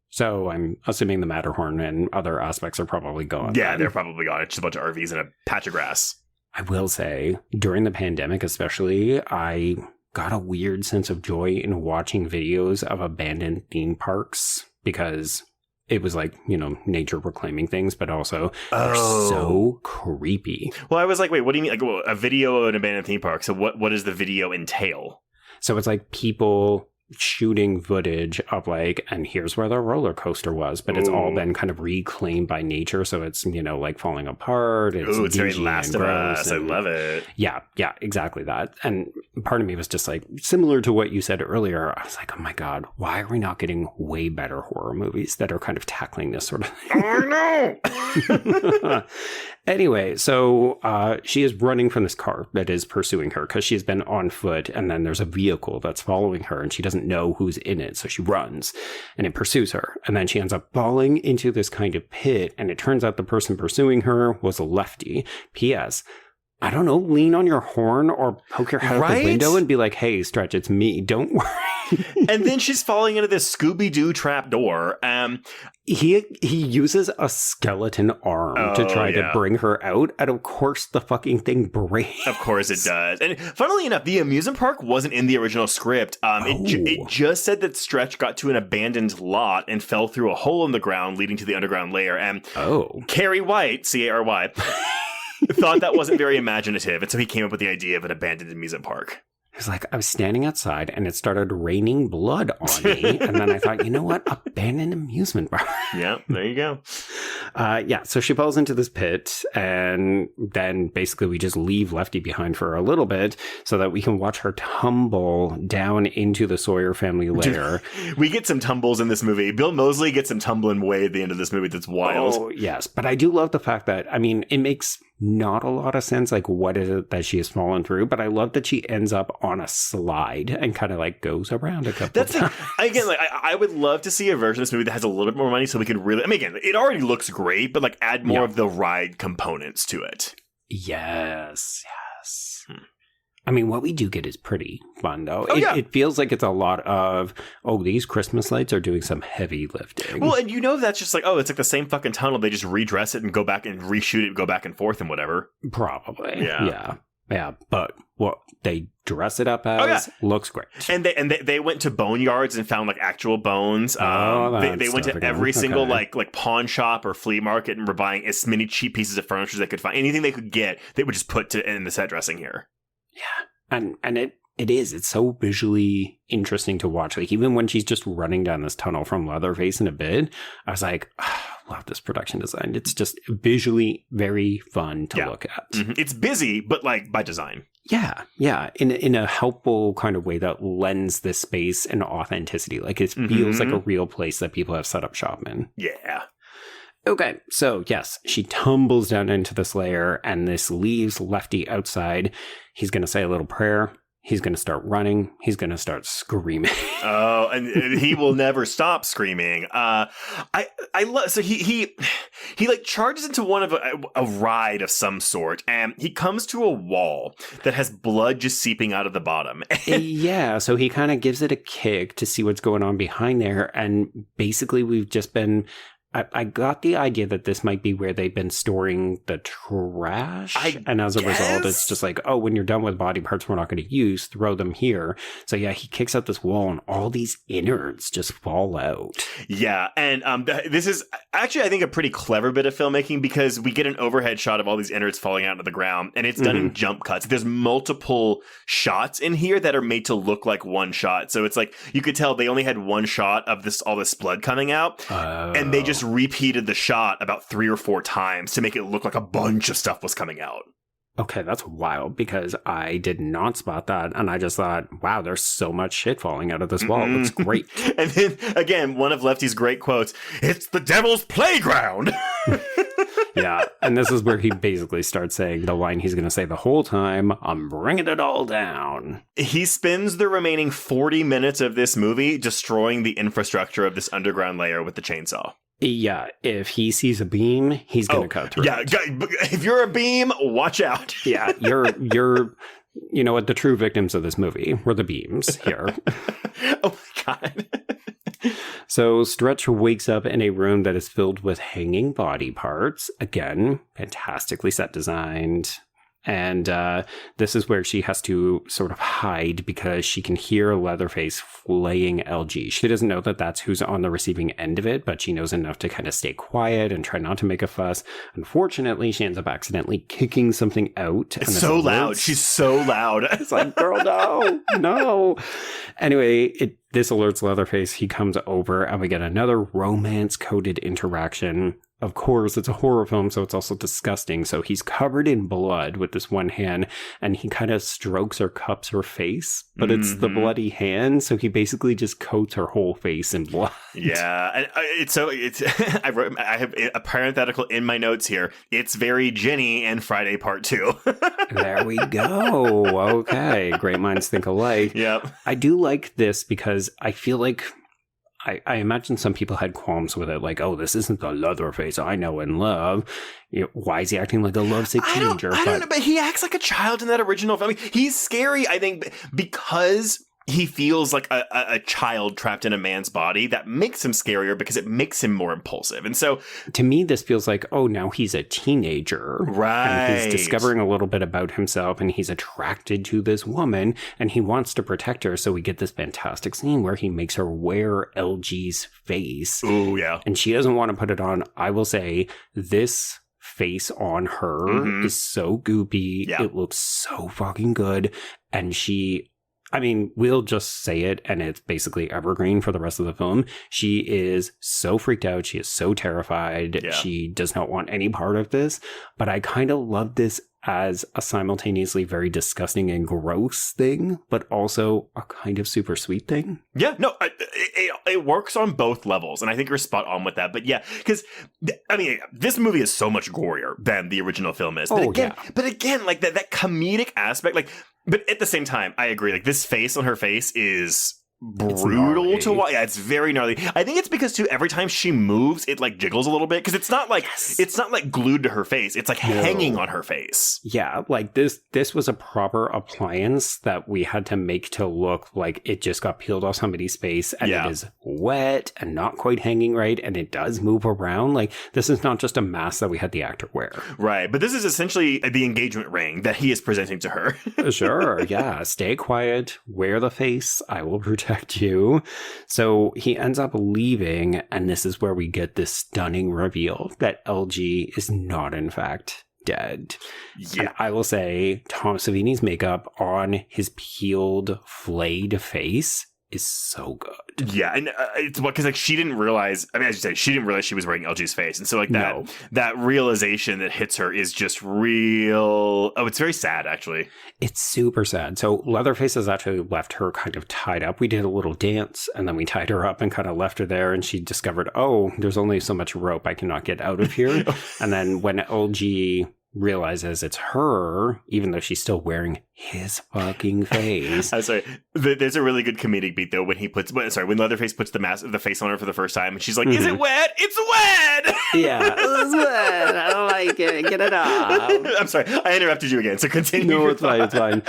So I'm assuming the Matterhorn and other aspects are probably gone. Yeah, then. they're probably gone. It's just a bunch of RVs and a patch of grass. I will say, during the pandemic especially, I got a weird sense of joy in watching videos of abandoned theme parks because it was like, nature reclaiming things, but also they're so creepy. Well, I was like, wait, what do you mean? Like, a video of an abandoned theme park? So what does the video entail? So it's like people shooting footage of and here's where the roller coaster was, but it's all been kind of reclaimed by nature, so it's like falling apart. It's very Last of Us. I love it. Yeah, exactly that. And part of me was just like, similar to what you said earlier, I was like, oh my god, why are we not getting way better horror movies that are kind of tackling this sort of thing? Oh no. Anyway, so she is running from this car that is pursuing her because she's been on foot, and then there's a vehicle that's following her, and she doesn't know who's in it, so she runs, and it pursues her, and then she ends up falling into this kind of pit, and it turns out the person pursuing her was a lefty. P.S. I don't know, lean on your horn or poke your head out the window and be like, hey, Stretch, it's me. Don't worry. And then she's falling into this Scooby-Doo trap door. He uses a skeleton arm to try to bring her out, and of course the fucking thing breaks. Of course it does. And funnily enough, the amusement park wasn't in the original script. It just said that Stretch got to an abandoned lot and fell through a hole in the ground leading to the underground layer. And Carrie White, C-A-R-Y, thought that wasn't very imaginative, and so he came up with the idea of an abandoned amusement park. It's like, I was standing outside and it started raining blood on me. And then I thought, you know what? Abandoned amusement park. Yeah, there you go. So she falls into this pit, and then basically we just leave Lefty behind for a little bit so that we can watch her tumble down into the Sawyer family lair. We get some tumbles in this movie. Bill Moseley gets some tumbling way at the end of this movie that's wild. Oh, yes. But I do love the fact that, it makes not a lot of sense, what is it that she has fallen through, but I love that she ends up on a slide and kind of goes around a couple of times. Again, I would love to see a version of this movie that has a little bit more money so we could really, again, it already looks great, but add more of the ride components to it. Yes. What we do get is pretty fun, though. It feels like it's a lot of, these Christmas lights are doing some heavy lifting. Well, and that's just it's the same fucking tunnel. They just redress it and go back and reshoot it and go back and forth and whatever. Probably. Yeah. But what they dress it up as looks great. And they went to boneyards and found actual bones. They went to every single pawn shop or flea market and were buying as many cheap pieces of furniture as they could find. Anything they could get, they would just put in the set dressing here. Yeah. And it's so visually interesting to watch. Even when she's just running down this tunnel from Leatherface in a bit, I was like, love this production design. It's just visually very fun to look at. Mm-hmm. It's busy, but by design. Yeah. In a helpful kind of way that lends this space an authenticity. It feels like a real place that people have set up shop in. Yeah. Okay, so yes, she tumbles down into this lair, and this leaves Lefty outside. He's going to say a little prayer. He's going to start running. He's going to start screaming. Oh, and he will never stop screaming. I love. So he like charges into one of a ride of some sort, and he comes to a wall that has blood just seeping out of the bottom. Yeah, so he kind of gives it a kick to see what's going on behind there, and basically we've just been. I got the idea that this might be where they've been storing the trash. And as a result, it's just like, oh, when you're done with body parts we're not going to use, throw them here. So yeah, he kicks out this wall and all these innards just fall out. Yeah, and this is actually, I think, a pretty clever bit of filmmaking because we get an overhead shot of all these innards falling out of the ground, and it's done in jump cuts. There's multiple shots in here that are made to look like one shot. So it's like, you could tell they only had one shot of all this blood coming out, and they just repeated the shot about 3 or 4 times to make it look like a bunch of stuff was coming out. Okay, that's wild because I did not spot that. And I just thought, wow, there's so much shit falling out of this wall. It looks great. And then, again, one of Lefty's great quotes, "It's the devil's playground." Yeah, and this is where he basically starts saying the line he's going to say the whole time, "I'm bringing it all down." He spends the remaining 40 minutes of this movie destroying the infrastructure of this underground layer with the chainsaw. Yeah, if he sees a beam, he's going to cut through it. If you're a beam, watch out. Yeah, you're you know what, the true victims of this movie were the beams here. Oh my God. So Stretch wakes up in a room that is filled with hanging body parts. Again, fantastically set designed. And this is where she has to sort of hide because she can hear Leatherface flaying LG. She doesn't know that that's who's on the receiving end of it, but she knows enough to kind of stay quiet and try not to make a fuss. Unfortunately, she ends up accidentally kicking something out. It's so loud. She's so loud. It's like, girl, no. Anyway, this alerts Leatherface. He comes over and we get another romance-coded interaction. Of course, it's a horror film, so it's also disgusting. So he's covered in blood with this one hand, and he kind of strokes or cups her face, but it's the bloody hand, so he basically just coats her whole face in blood. Yeah, and I have a parenthetical in my notes here. It's very Jenny and Friday Part 2. There we go. Okay, great minds think alike. Yep. I do like this because I feel like I imagine some people had qualms with it, like, oh, this isn't the Leatherface I know and love. You know, why is he acting like a lovesick teenager? I don't know, but he acts like a child in that original film. I mean, he's scary, I think, because he feels like a child trapped in a man's body. That makes him scarier because it makes him more impulsive. And so, to me, this feels like, oh, now he's a teenager. Right. And he's discovering a little bit about himself, and he's attracted to this woman, and he wants to protect her. So we get this fantastic scene where he makes her wear LG's face. Oh, yeah. And she doesn't want to put it on. I will say, this face on her is so goopy. Yeah. It looks so fucking good. And I mean, we'll just say it, and it's basically evergreen for the rest of the film. She is so freaked out. She is so terrified. Yeah. She does not want any part of this. But I kind of love this as a simultaneously very disgusting and gross thing, but also a kind of super sweet thing. Yeah, no, it works on both levels, and I think you're spot on with that. But yeah, because, I mean, this movie is so much gorier than the original film is. But again, like that comedic aspect, like, but at the same time, I agree, like, this face on her face is brutal to watch. Yeah, it's very gnarly. I think it's because too, every time she moves, it like jiggles a little bit because it's not like it's not like glued to her face. It's like hanging on her face. Yeah, like this was a proper appliance that we had to make to look like it just got peeled off somebody's face, and it is wet and not quite hanging right, and it does move around. Like, this is not just a mask that we had the actor wear. Right, but this is essentially the engagement ring that he is presenting to her. Sure, yeah. Stay quiet, wear the face, I will protect you. So he ends up leaving, and this is where we get this stunning reveal that LG is not, in fact, dead. Yeah. And I will say, Tom Savini's makeup on his peeled, flayed face is so good. Yeah, and it's because like she didn't realize. I mean, as you said, she didn't realize she was wearing LG's face, and so like that realization that hits her is just real. Oh, it's very sad, actually. It's super sad. So Leatherface has actually left her kind of tied up. We did a little dance, and then we tied her up and kind of left her there, and she discovered, oh, there's only so much rope, I cannot get out of here. And then when LG realizes it's her, even though she's still wearing his fucking face. I'm sorry. There's a really good comedic beat though when when Leatherface puts the face on her for the first time, and she's like, "Is it wet? It's wet." Yeah, it's wet. I don't like it. Get it off. I'm sorry. I interrupted you again. So continue. No, it's fine. It's fine.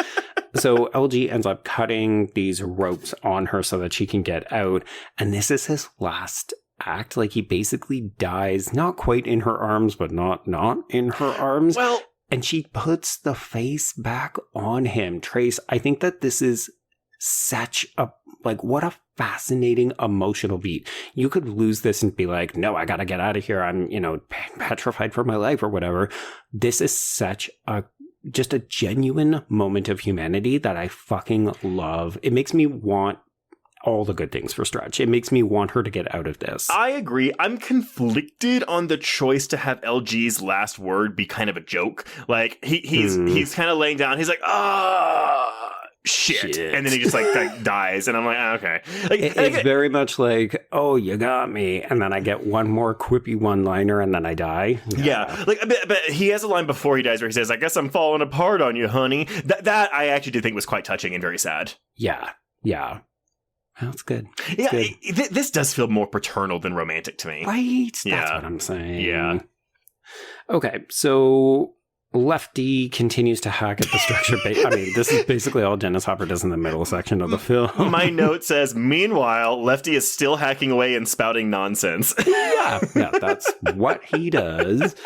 So LG ends up cutting these ropes on her so that she can get out, and this is his last act. Like, he basically dies, not quite in her arms, but not in her arms. Well, and she puts the face back on him. Trace, I think that this is such a, like, what a fascinating emotional beat. You could lose this and be like, no, I gotta get out of here. I'm, petrified for my life or whatever. This is such just a genuine moment of humanity that I fucking love. It makes me want all the good things for Stretch. It makes me want her to get out of this. I agree. I'm conflicted on the choice to have LG's last word be kind of a joke. Like, he's kind of laying down. He's like, shit. And then he just like dies. And I'm like, okay. Like, it's very much like, oh, you got me. And then I get one more quippy one-liner and then I die. Yeah. Like, but he has a line before he dies where he says, I guess I'm falling apart on you, honey. That I actually did think was quite touching and very sad. Yeah. Yeah. Well, it's good. This does feel more paternal than romantic to me. Right? That's what I'm saying. Yeah. Okay, so Lefty continues to hack at the structure. I mean, this is basically all Dennis Hopper does in the middle section of the film. My note says, meanwhile, Lefty is still hacking away and spouting nonsense. Yeah, that's what he does.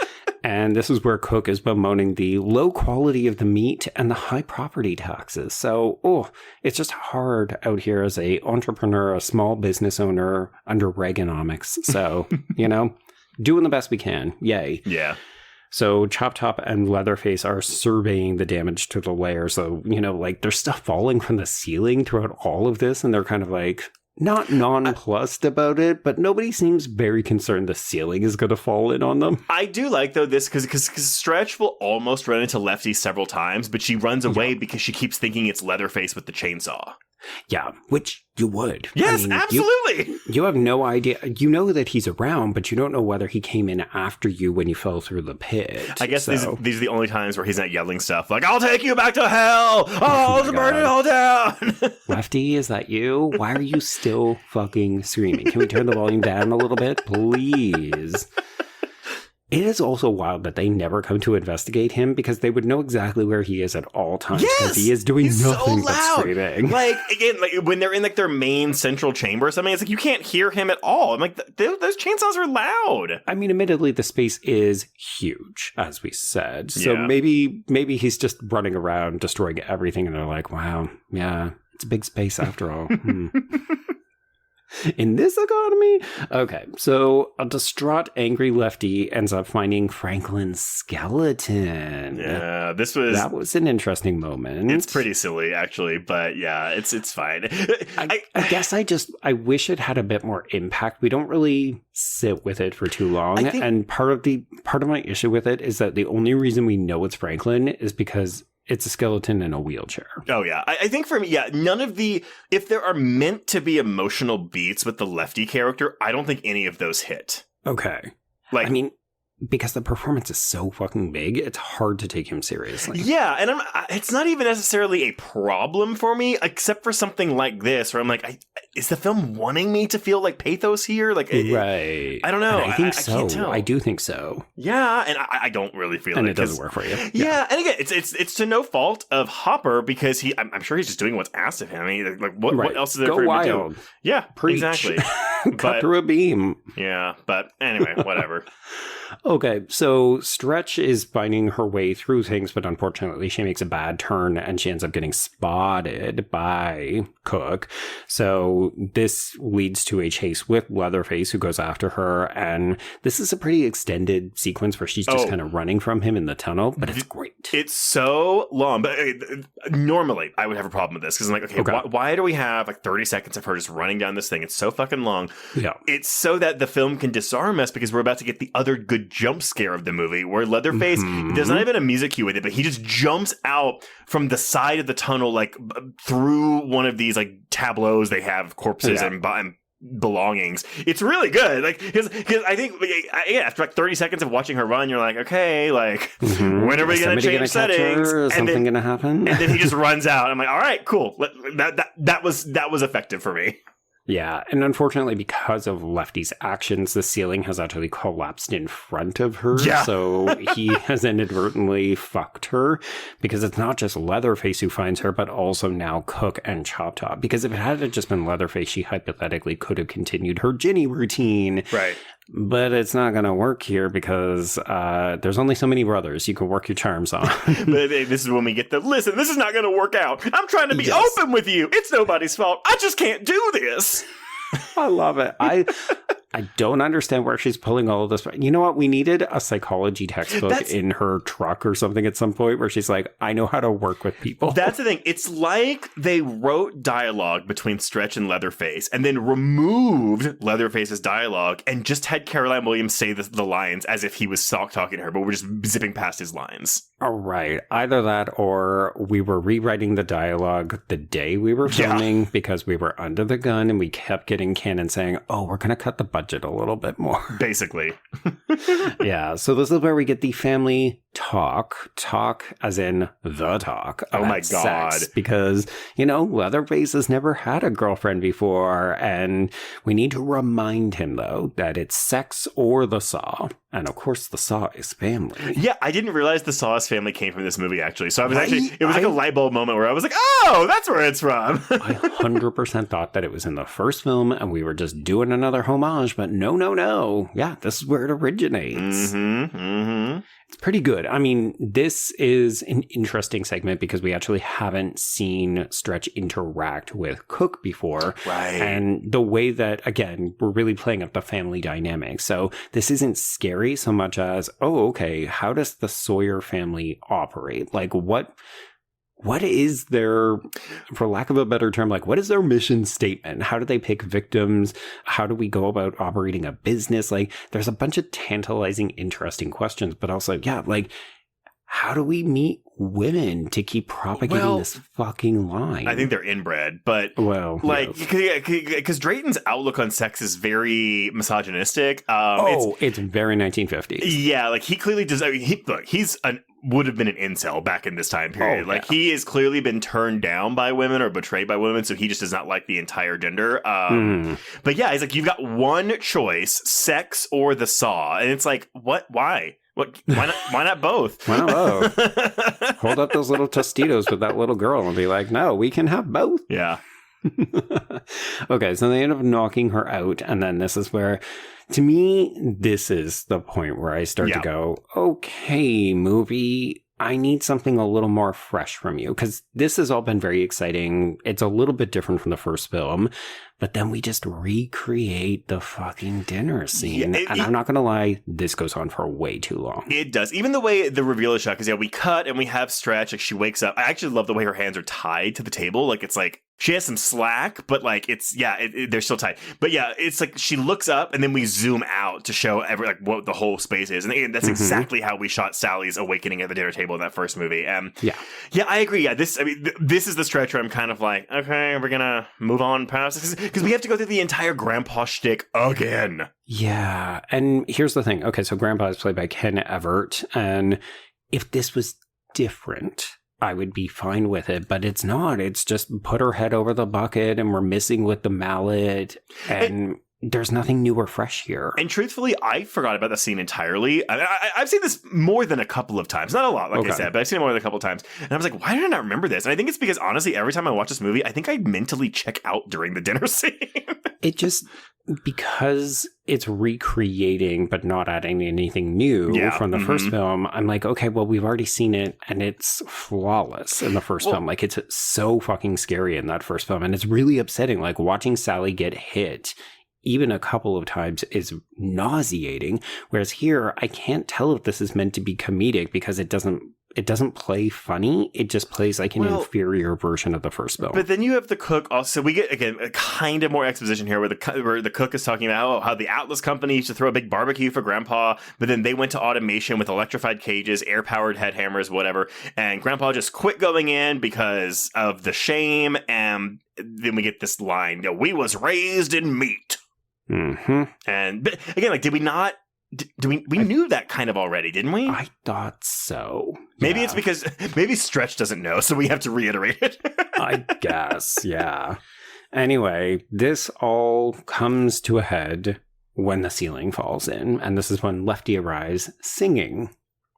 And this is where Cook is bemoaning the low quality of the meat and the high property taxes. So, it's just hard out here as a entrepreneur, a small business owner under Reaganomics. So, doing the best we can. Yay. Yeah. So Chop Top and Leatherface are surveying the damage to the lair. So, there's stuff falling from the ceiling throughout all of this. And they're kind of like, not nonplussed about it, but nobody seems very concerned the ceiling is going to fall in on them. I do like, though, this because Stretch will almost run into Lefty several times, but she runs away because she keeps thinking it's Leatherface with the chainsaw. Yeah, which you would. Yes, absolutely. You have no idea. You know that he's around, but you don't know whether he came in after you when you fell through the pit. I guess these are the only times where he's not yelling stuff like, I'll take you back to hell. I'll burn it all down. Lefty, is that you? Why are you still fucking screaming? Can we turn the volume down a little bit, please? It is also wild that they never come to investigate him because they would know exactly where he is at all times. Yes! He is doing He's nothing so but loud. screaming. Like, again, when they're in their main central chamber or something, it's like you can't hear him at all. I'm like, those chainsaws are loud. I mean, admittedly, the space is huge, as we said. So maybe he's just running around destroying everything, and they're like, wow, yeah, it's a big space after all. In this economy? Okay, so a distraught, angry Lefty ends up finding Franklin's skeleton. Yeah, that was an interesting moment. It's pretty silly, actually, but yeah, it's fine. I guess I wish it had a bit more impact. We don't really sit with it for too long, and part of my issue with it is that the only reason we know it's Franklin is because it's a skeleton in a wheelchair. Oh, yeah. I think for me, none of if there are meant to be emotional beats with the Lefty character, I don't think any of those hit. Okay. I mean, because the performance is so fucking big, it's hard to take him seriously. Yeah, and it's not even necessarily a problem for me, except for something like this, where I'm like, is the film wanting me to feel like pathos here? Like, right. I don't know. And I think so. I can't tell. I do think so. Yeah, and I don't really feel and it. And it doesn't work for you. Yeah, and again, it's to no fault of Hopper because I'm sure he's just doing what's asked of him. I mean, like, what else is there for him to do? Yeah, Preach. Exactly. Cut through a beam. Yeah, but anyway, whatever. Okay, so Stretch is finding her way through things, but unfortunately she makes a bad turn and she ends up getting spotted by Cook. So this leads to a chase with Leatherface, who goes after her, and this is a pretty extended sequence where she's just kind of running from him in the tunnel, but it's great. It's so long, but normally I would have a problem with this because I'm like, okay. Why do we have like 30 seconds of her just running down this thing? It's so fucking long. Yeah. It's so that the film can disarm us because we're about to get the other good jump scare of the movie where Leatherface, there's not even a music cue with it, but he just jumps out from the side of the tunnel, like through one of these like tableaus they have corpses and belongings. It's really good. Like, because I think, after like 30 seconds of watching her run, you're like, okay, like, when are we going to change settings? Is something going to happen? And then he just runs out. I'm like, all right, cool. That was effective for me. Yeah, and unfortunately, because of Lefty's actions, the ceiling has actually collapsed in front of her. Yeah. So he has inadvertently fucked her, because it's not just Leatherface who finds her, but also now Cook and Chop Top. Because if it had just been Leatherface, she hypothetically could have continued her Ginny routine. Right. But it's not going to work here because there's only so many brothers you can work your charms on. But this is when we get listen, this is not going to work out. I'm trying to be open with you. It's nobody's fault. I just can't do this. I love it. I don't understand where she's pulling all of this. You know what? We needed a psychology textbook in her truck or something at some point where she's like, I know how to work with people. That's the thing. It's like they wrote dialogue between Stretch and Leatherface and then removed Leatherface's dialogue and just had Caroline Williams say the lines as if he was talking to her, but we're just zipping past his lines. All right. Either that or we were rewriting the dialogue the day we were filming because we were under the gun and we kept getting Canon saying, oh, we're going to cut the budget a little bit more. Basically. Yeah. So this is where we get the family talk as in the talk. Oh my God. Sex, because, Leatherface has never had a girlfriend before. And we need to remind him, though, that it's sex or the Saw. And of course, the Saw is family. Yeah, I didn't realize the Saw's family came from this movie, actually. So I was it was like a light bulb moment where I was like, oh, that's where it's from. I 100% thought that it was in the first film and we were just doing another homage, but no. Yeah, this is where it originates. It's pretty good. I mean, this is an interesting segment because we actually haven't seen Stretch interact with Cook before. Right. And the way that, again, we're really playing up the family dynamic. So this isn't scary so much as, oh, okay, how does the Sawyer family operate? Like, what is their, for lack of a better term, like, what is their mission statement? How do they pick victims? How do we go about operating a business? Like, there's a bunch of tantalizing, interesting questions, but also, how do we meet women to keep propagating this fucking line? I think they're inbred, but because Drayton's outlook on sex is very misogynistic. It's very 1950s. Yeah, like he clearly does. I mean, he's would have been an incel back in this time period. He has clearly been turned down by women or betrayed by women, so he just does not like the entire gender. But yeah, he's like, you've got one choice: sex or the Saw, and it's like, what? Why? What? Why not? Why not both? Why not both? Hold up those little tostitos with that little girl and be like, no, we can have both. Yeah. Okay, so they end up knocking her out, and then this is where, to me, this is the point where I start to go, okay, movie, I need something a little more fresh from you, because this has all been very exciting. It's a little bit different from the first film, but then we just recreate the fucking dinner scene. And I'm not going to lie, this goes on for way too long. It does. Even the way the reveal is shot, because we cut and we have Stretch, like she wakes up. I actually love the way her hands are tied to the table. Like it's like, she has some slack, but like they're still tight. But yeah, it's like she looks up and then we zoom out to show what the whole space is. And that's exactly how we shot Sally's awakening at the dinner table in that first movie. Yeah, I agree. Yeah, this is the stretch where I'm kind of like, okay, we're gonna move on past this because we have to go through the entire grandpa shtick again. Yeah, and here's the thing. Okay, so Grandpa is played by Ken Everett, and if this was different, I would be fine with it, but it's not. It's just put her head over the bucket and we're missing with the mallet and there's nothing new or fresh here. And truthfully, I forgot about the scene entirely. I've seen this more than a couple of times. Not a lot, like I said, but I've seen it more than a couple of times. And I was like, why did I not remember this? And I think it's because, honestly, every time I watch this movie, I think I mentally check out during the dinner scene. It just, because it's recreating but not adding anything new from the first film, I'm like, okay, well, we've already seen it and it's flawless in the first film. Like, it's so fucking scary in that first film. And it's really upsetting. Like, watching Sally get hit even a couple of times is nauseating. Whereas here, I can't tell if this is meant to be comedic because it doesn't it doesn't play funny. It just plays like an inferior version of the first film. But then you have the cook also. We get, again, a kind of more exposition here where the cook is talking about how the Atlas Company used to throw a big barbecue for Grandpa, but then they went to automation with electrified cages, air-powered head hammers, whatever, and Grandpa just quit going in because of the shame, and then we get this line, we was raised in meat. Mm-hmm. And but again, like, did we not... We knew that kind of already, didn't we? I thought so. Maybe it's because maybe Stretch doesn't know, so we have to reiterate it. I guess, yeah. Anyway, this all comes to a head when the ceiling falls in, and this is when Lefty arrives singing.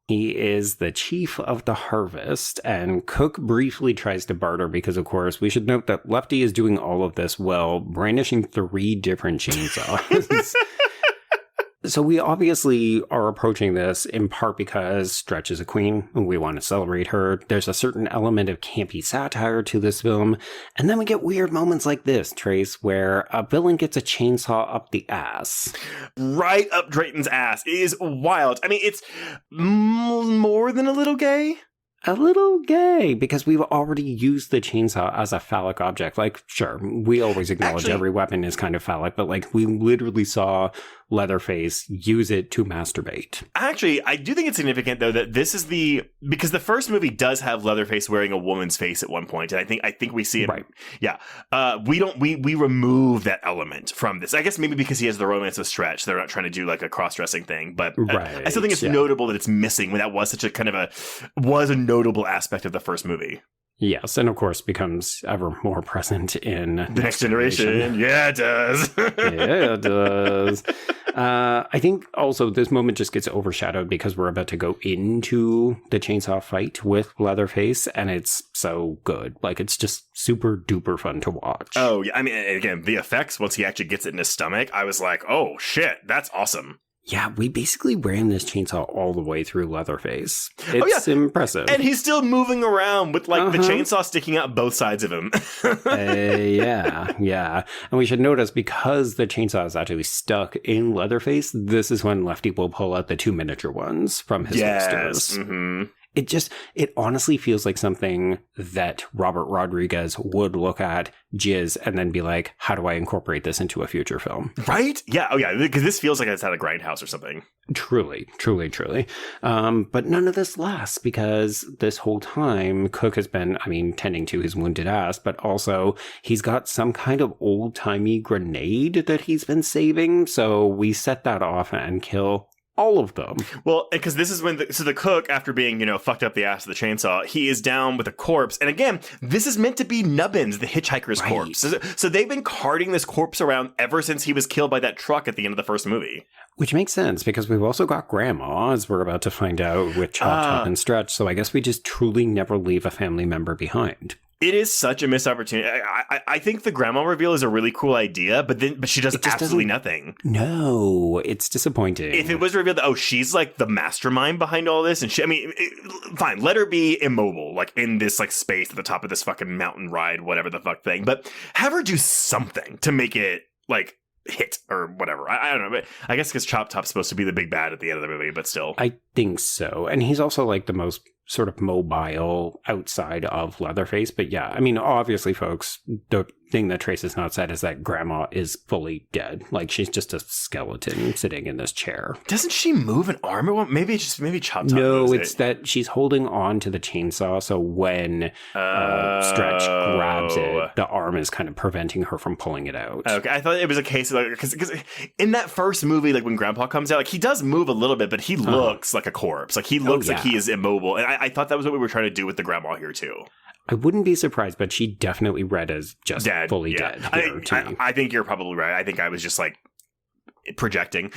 He is the chief of the harvest, and Cook briefly tries to barter because, of course, we should note that Lefty is doing all of this while brandishing 3 different chainsaws. So we obviously are approaching this in part because Stretch is a queen and we want to celebrate her. There's a certain element of campy satire to this film. And then we get weird moments like this, Trace, where a villain gets a chainsaw up the ass. Right up Drayton's ass. It is wild. I mean, it's more than a little gay. A little gay, because we've already used the chainsaw as a phallic object. Like, sure, we always acknowledge every weapon is kind of phallic, but like, we literally saw Leatherface use it to masturbate. Actually, I do think it's significant, though, that this is because the first movie does have Leatherface wearing a woman's face at one point, and I think we see it. Right. Yeah. We remove that element from this. I guess maybe because he has the romance of Stretch, they're not trying to do like a cross-dressing thing, but I still think it's notable that it's missing when that was such a kind of was a notable aspect of the first movie. Yes, and of course becomes ever more present in the Next Generation. Yeah, it does. Yeah, it does. I think also this moment just gets overshadowed because we're about to go into the chainsaw fight with Leatherface, and it's so good. Like, it's just super duper fun to watch. Oh, yeah. I mean, again, the effects, once he actually gets it in his stomach, I was like, oh, shit, that's awesome. Yeah, we basically ran this chainsaw all the way through Leatherface. It's impressive. And he's still moving around with, like, the chainsaw sticking out both sides of him. Yeah. And we should notice, because the chainsaw is actually stuck in Leatherface, this is when Lefty will pull out the 2 miniature ones from his holsters. Mm-hmm. It honestly feels like something that Robert Rodriguez would look at, jizz, and then be like, how do I incorporate this into a future film? Right? Yeah. Oh, yeah. Because this feels like it's at a grindhouse or something. Truly. But none of this lasts because this whole time, Cook has been, tending to his wounded ass, but also he's got some kind of old-timey grenade that he's been saving. So we set that off and kill all of them. Well, because this is when the cook, after being, fucked up the ass of the chainsaw, he is down with a corpse. And again, this is meant to be Nubbins, the hitchhiker's corpse. So they've been carting this corpse around ever since he was killed by that truck at the end of the first movie. Which makes sense, because we've also got Grandma, as we're about to find out, with Chop Top and Stretch. So I guess we just truly never leave a family member behind. It is such a missed opportunity. I think the grandma reveal is a really cool idea, but she does absolutely nothing. No, it's disappointing. If it was revealed that, she's like the mastermind behind all this, and fine, let her be immobile, like in this like space at the top of this fucking mountain ride, whatever the fuck thing, but have her do something to make it like hit or whatever. I don't know, but I guess because Chop Top's supposed to be the big bad at the end of the movie, but still. I think so. And he's also like the most sort of mobile outside of Leatherface. But yeah, obviously, folks, the thing that Trace has not said is that Grandma is fully dead. Like, she's just a skeleton sitting in this chair. Doesn't she move an arm? Maybe Chop Top. No, it's that she's holding on to the chainsaw. So when Stretch grabs it, the arm is kind of preventing her from pulling it out. Okay, I thought it was a case of because in that first movie, like when Grandpa comes out, like he does move a little bit, but he looks like a corpse. Like he looks like he is immobile. And I thought that was what we were trying to do with the Grandma here too. I wouldn't be surprised, but she definitely read as just fully dead. I think you're probably right. I think I was just like projecting.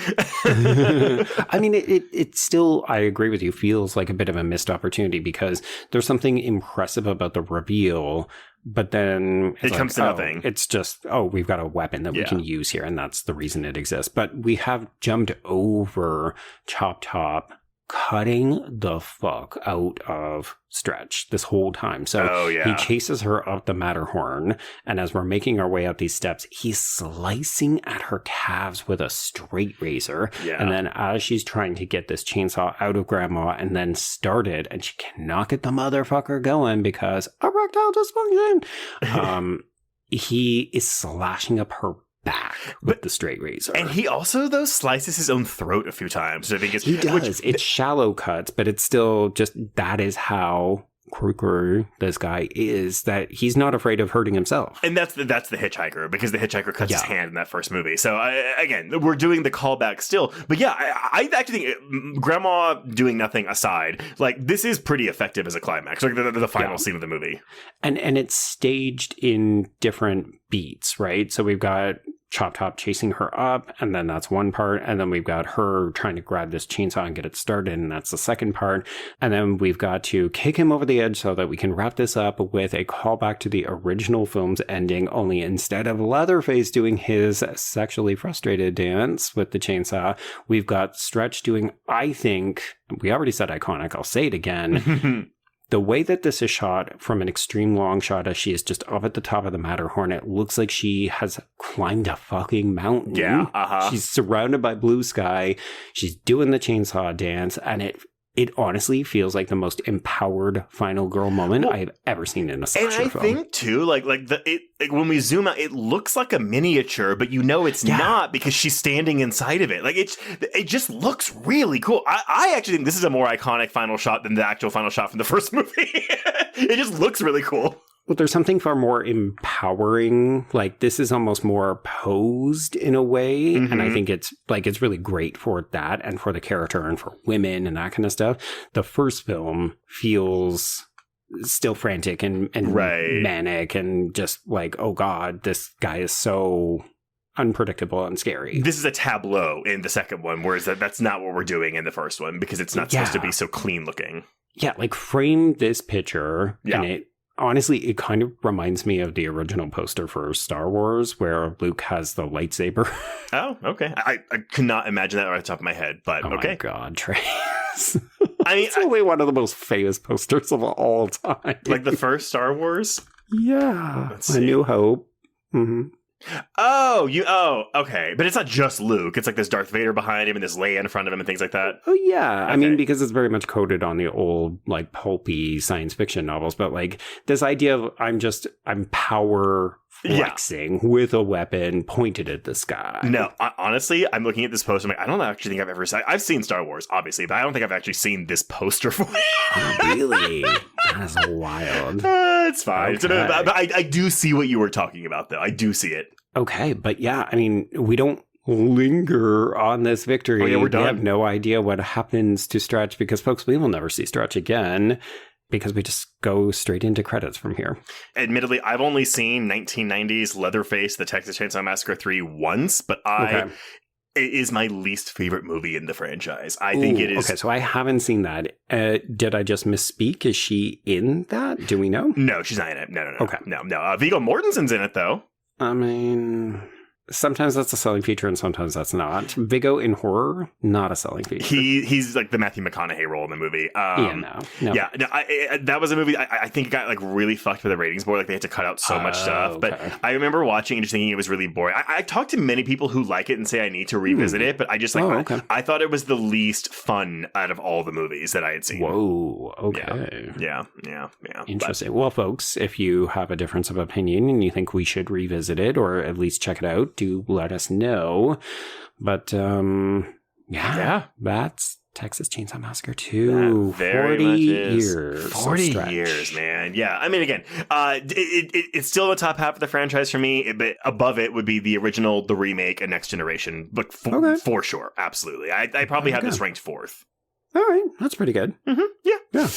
It still, I agree with you, feels like a bit of a missed opportunity because there's something impressive about the reveal, but then it comes to nothing. It's just, we've got a weapon that we can use here, and that's the reason it exists. But we have jumped over Chop Top cutting the fuck out of Stretch this whole time. So he chases her up the Matterhorn, and as we're making our way up these steps, he's slicing at her calves with a straight razor. Yeah. And then as she's trying to get this chainsaw out of Grandma and then start it, and she cannot get the motherfucker going because erectile dysfunction, he is slashing up her back with the straight razor. And he also, though, slices his own throat a few times. I think he does. It's shallow cuts, but it's still just, that is how croaker this guy is, that he's not afraid of hurting himself. And that's the hitchhiker, because the hitchhiker cuts his hand in that first movie. So again, we're doing the callback still, but yeah, I actually think Grandma doing nothing aside, like, this is pretty effective as a climax, like the final scene of the movie. And it's staged in different beats, right? So we've got Chop Top chasing her up, and then that's one part, and then we've got her trying to grab this chainsaw and get it started, and that's the second part, and then we've got to kick him over the edge so that we can wrap this up with a callback to the original film's ending, only instead of Leatherface doing his sexually frustrated dance with the chainsaw, we've got Stretch doing, I think, we already said iconic, I'll say it again, the way that this is shot from an extreme long shot as she is just up at the top of the Matterhorn, it looks like she has climbed a fucking mountain. Yeah, She's surrounded by blue sky. She's doing the chainsaw dance, and it honestly feels like the most empowered final girl moment I've ever seen in a slasher film. And I think too, like when we zoom out, it looks like a miniature, but you know it's not, because she's standing inside of it. Like it just looks really cool. I actually think this is a more iconic final shot than the actual final shot from the first movie. It just looks really cool. Well, there's something far more empowering. Like, this is almost more posed in a way. Mm-hmm. And I think it's really great for that and for the character and for women and that kind of stuff. The first film feels still frantic and manic and just like, oh God, this guy is so unpredictable and scary. This is a tableau in the second one, whereas that's not what we're doing in the first one, because it's not supposed to be so clean looking. Yeah, like, frame this picture and honestly, it kind of reminds me of the original poster for Star Wars, where Luke has the lightsaber. Oh, okay. I could not imagine that right off the top of my head, but okay. Oh my God, Trace. I mean, it's only one of the most famous posters of all time. Like the first Star Wars? Yeah. A New Hope. Mm-hmm. Okay. But it's not just Luke. It's like there's Darth Vader behind him and there's Leia in front of him and things like that. Oh, yeah. Okay. I mean, because it's very much coded on the old, like, pulpy science fiction novels. But, like, this idea of I'm power flexing with a weapon pointed at the sky. No, honestly, I'm looking at this poster. I'm like, I don't actually think I've ever seen. I've seen Star Wars, obviously, but I don't think I've actually seen this poster for it. Oh, really? That's wild. It's fine. Okay. But I do see what you were talking about, though. I do see it. Okay, but yeah, I mean, we don't linger on this victory. Oh, yeah, we're done. We have no idea what happens to Stretch, because, folks, we will never see Stretch again, because we just go straight into credits from here. Admittedly, I've only seen 1990s Leatherface, the Texas Chainsaw Massacre 3 once, but it is my least favorite movie in the franchise. I think it is. Okay, so I haven't seen that. Did I just misspeak? Is she in that? Do we know? No, she's not in it. No. Okay. No. Viggo Mortensen's in it, though. I mean, sometimes that's a selling feature and sometimes that's not. Viggo in horror, not a selling feature. He's like the Matthew McConaughey role in the movie. No. Yeah, that was a movie, I think it got like really fucked with the ratings board. Like they had to cut out so much stuff. Okay. But I remember watching and just thinking it was really boring. I talked to many people who like it and say I need to revisit it, but I just I thought it was the least fun out of all the movies that I had seen. Whoa, okay. Yeah. Interesting. Well, folks, if you have a difference of opinion and you think we should revisit it or at least check it out, do let us know. But that's Texas Chainsaw Massacre 2. 40 years. 40 years, man. Yeah. I mean, again, it's still the top half of the franchise for me, but above it would be the original, the remake, and Next Generation. But for sure. Absolutely. I probably have this ranked fourth. All right. That's pretty good. Mm-hmm. Yeah.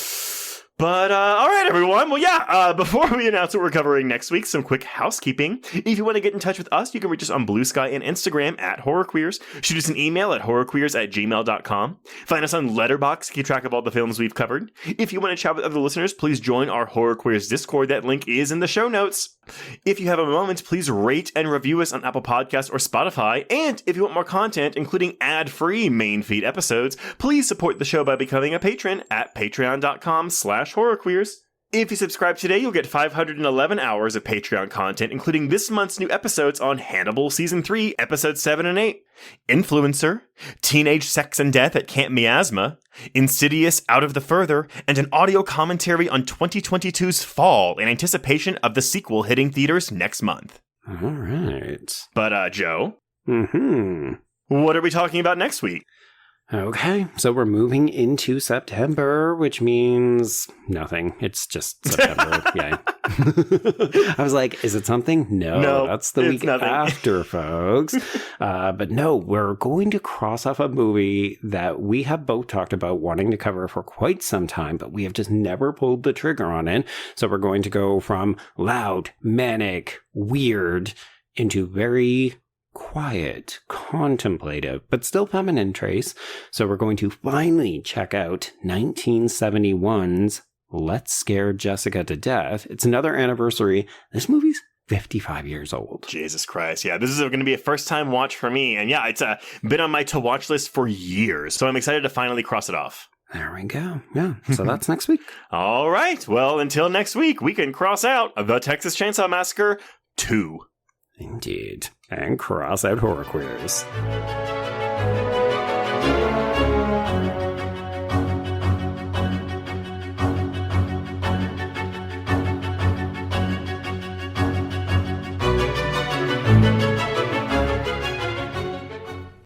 But, all right, everyone. Well, before we announce what we're covering next week, some quick housekeeping. If you want to get in touch with us, you can reach us on Blue Sky and Instagram at HorrorQueers. Shoot us an email at horrorqueers@gmail.com. Find us on Letterboxd to keep track of all the films we've covered. If you want to chat with other listeners, please join our Horror Queers Discord. That link is in the show notes. If you have a moment, please rate and review us on Apple Podcasts or Spotify. And if you want more content, including ad-free main feed episodes, please support the show by becoming a patron at patreon.com/horrorqueers. If you subscribe today, you'll get 511 hours of Patreon content, including this month's new episodes on Hannibal Season 3, Episodes 7 and 8, Influencer, Teenage Sex and Death at Camp Miasma, Insidious Out of the Further, and an audio commentary on 2022's Fall in anticipation of the sequel hitting theaters next month. All right. But, Joe? Mm-hmm. What are we talking about next week? Okay, so we're moving into September, which means nothing. It's just September. Yay. I was like, is it something? No, that's the week after, folks. But no, we're going to cross off a movie that we have both talked about wanting to cover for quite some time, but we have just never pulled the trigger on it. So we're going to go from loud, manic, weird into very quiet, contemplative, but still feminine trace. So we're going to finally check out 1971's Let's Scare Jessica to Death. It's another anniversary. This movie's 55 years old. Jesus Christ. Yeah, this is going to be a first-time watch for me. And yeah, it's been on my to-watch list for years. So I'm excited to finally cross it off. There we go. Yeah, so that's next week. All right. Well, until next week, we can cross out The Texas Chainsaw Massacre 2. Indeed. And cross out horror queers.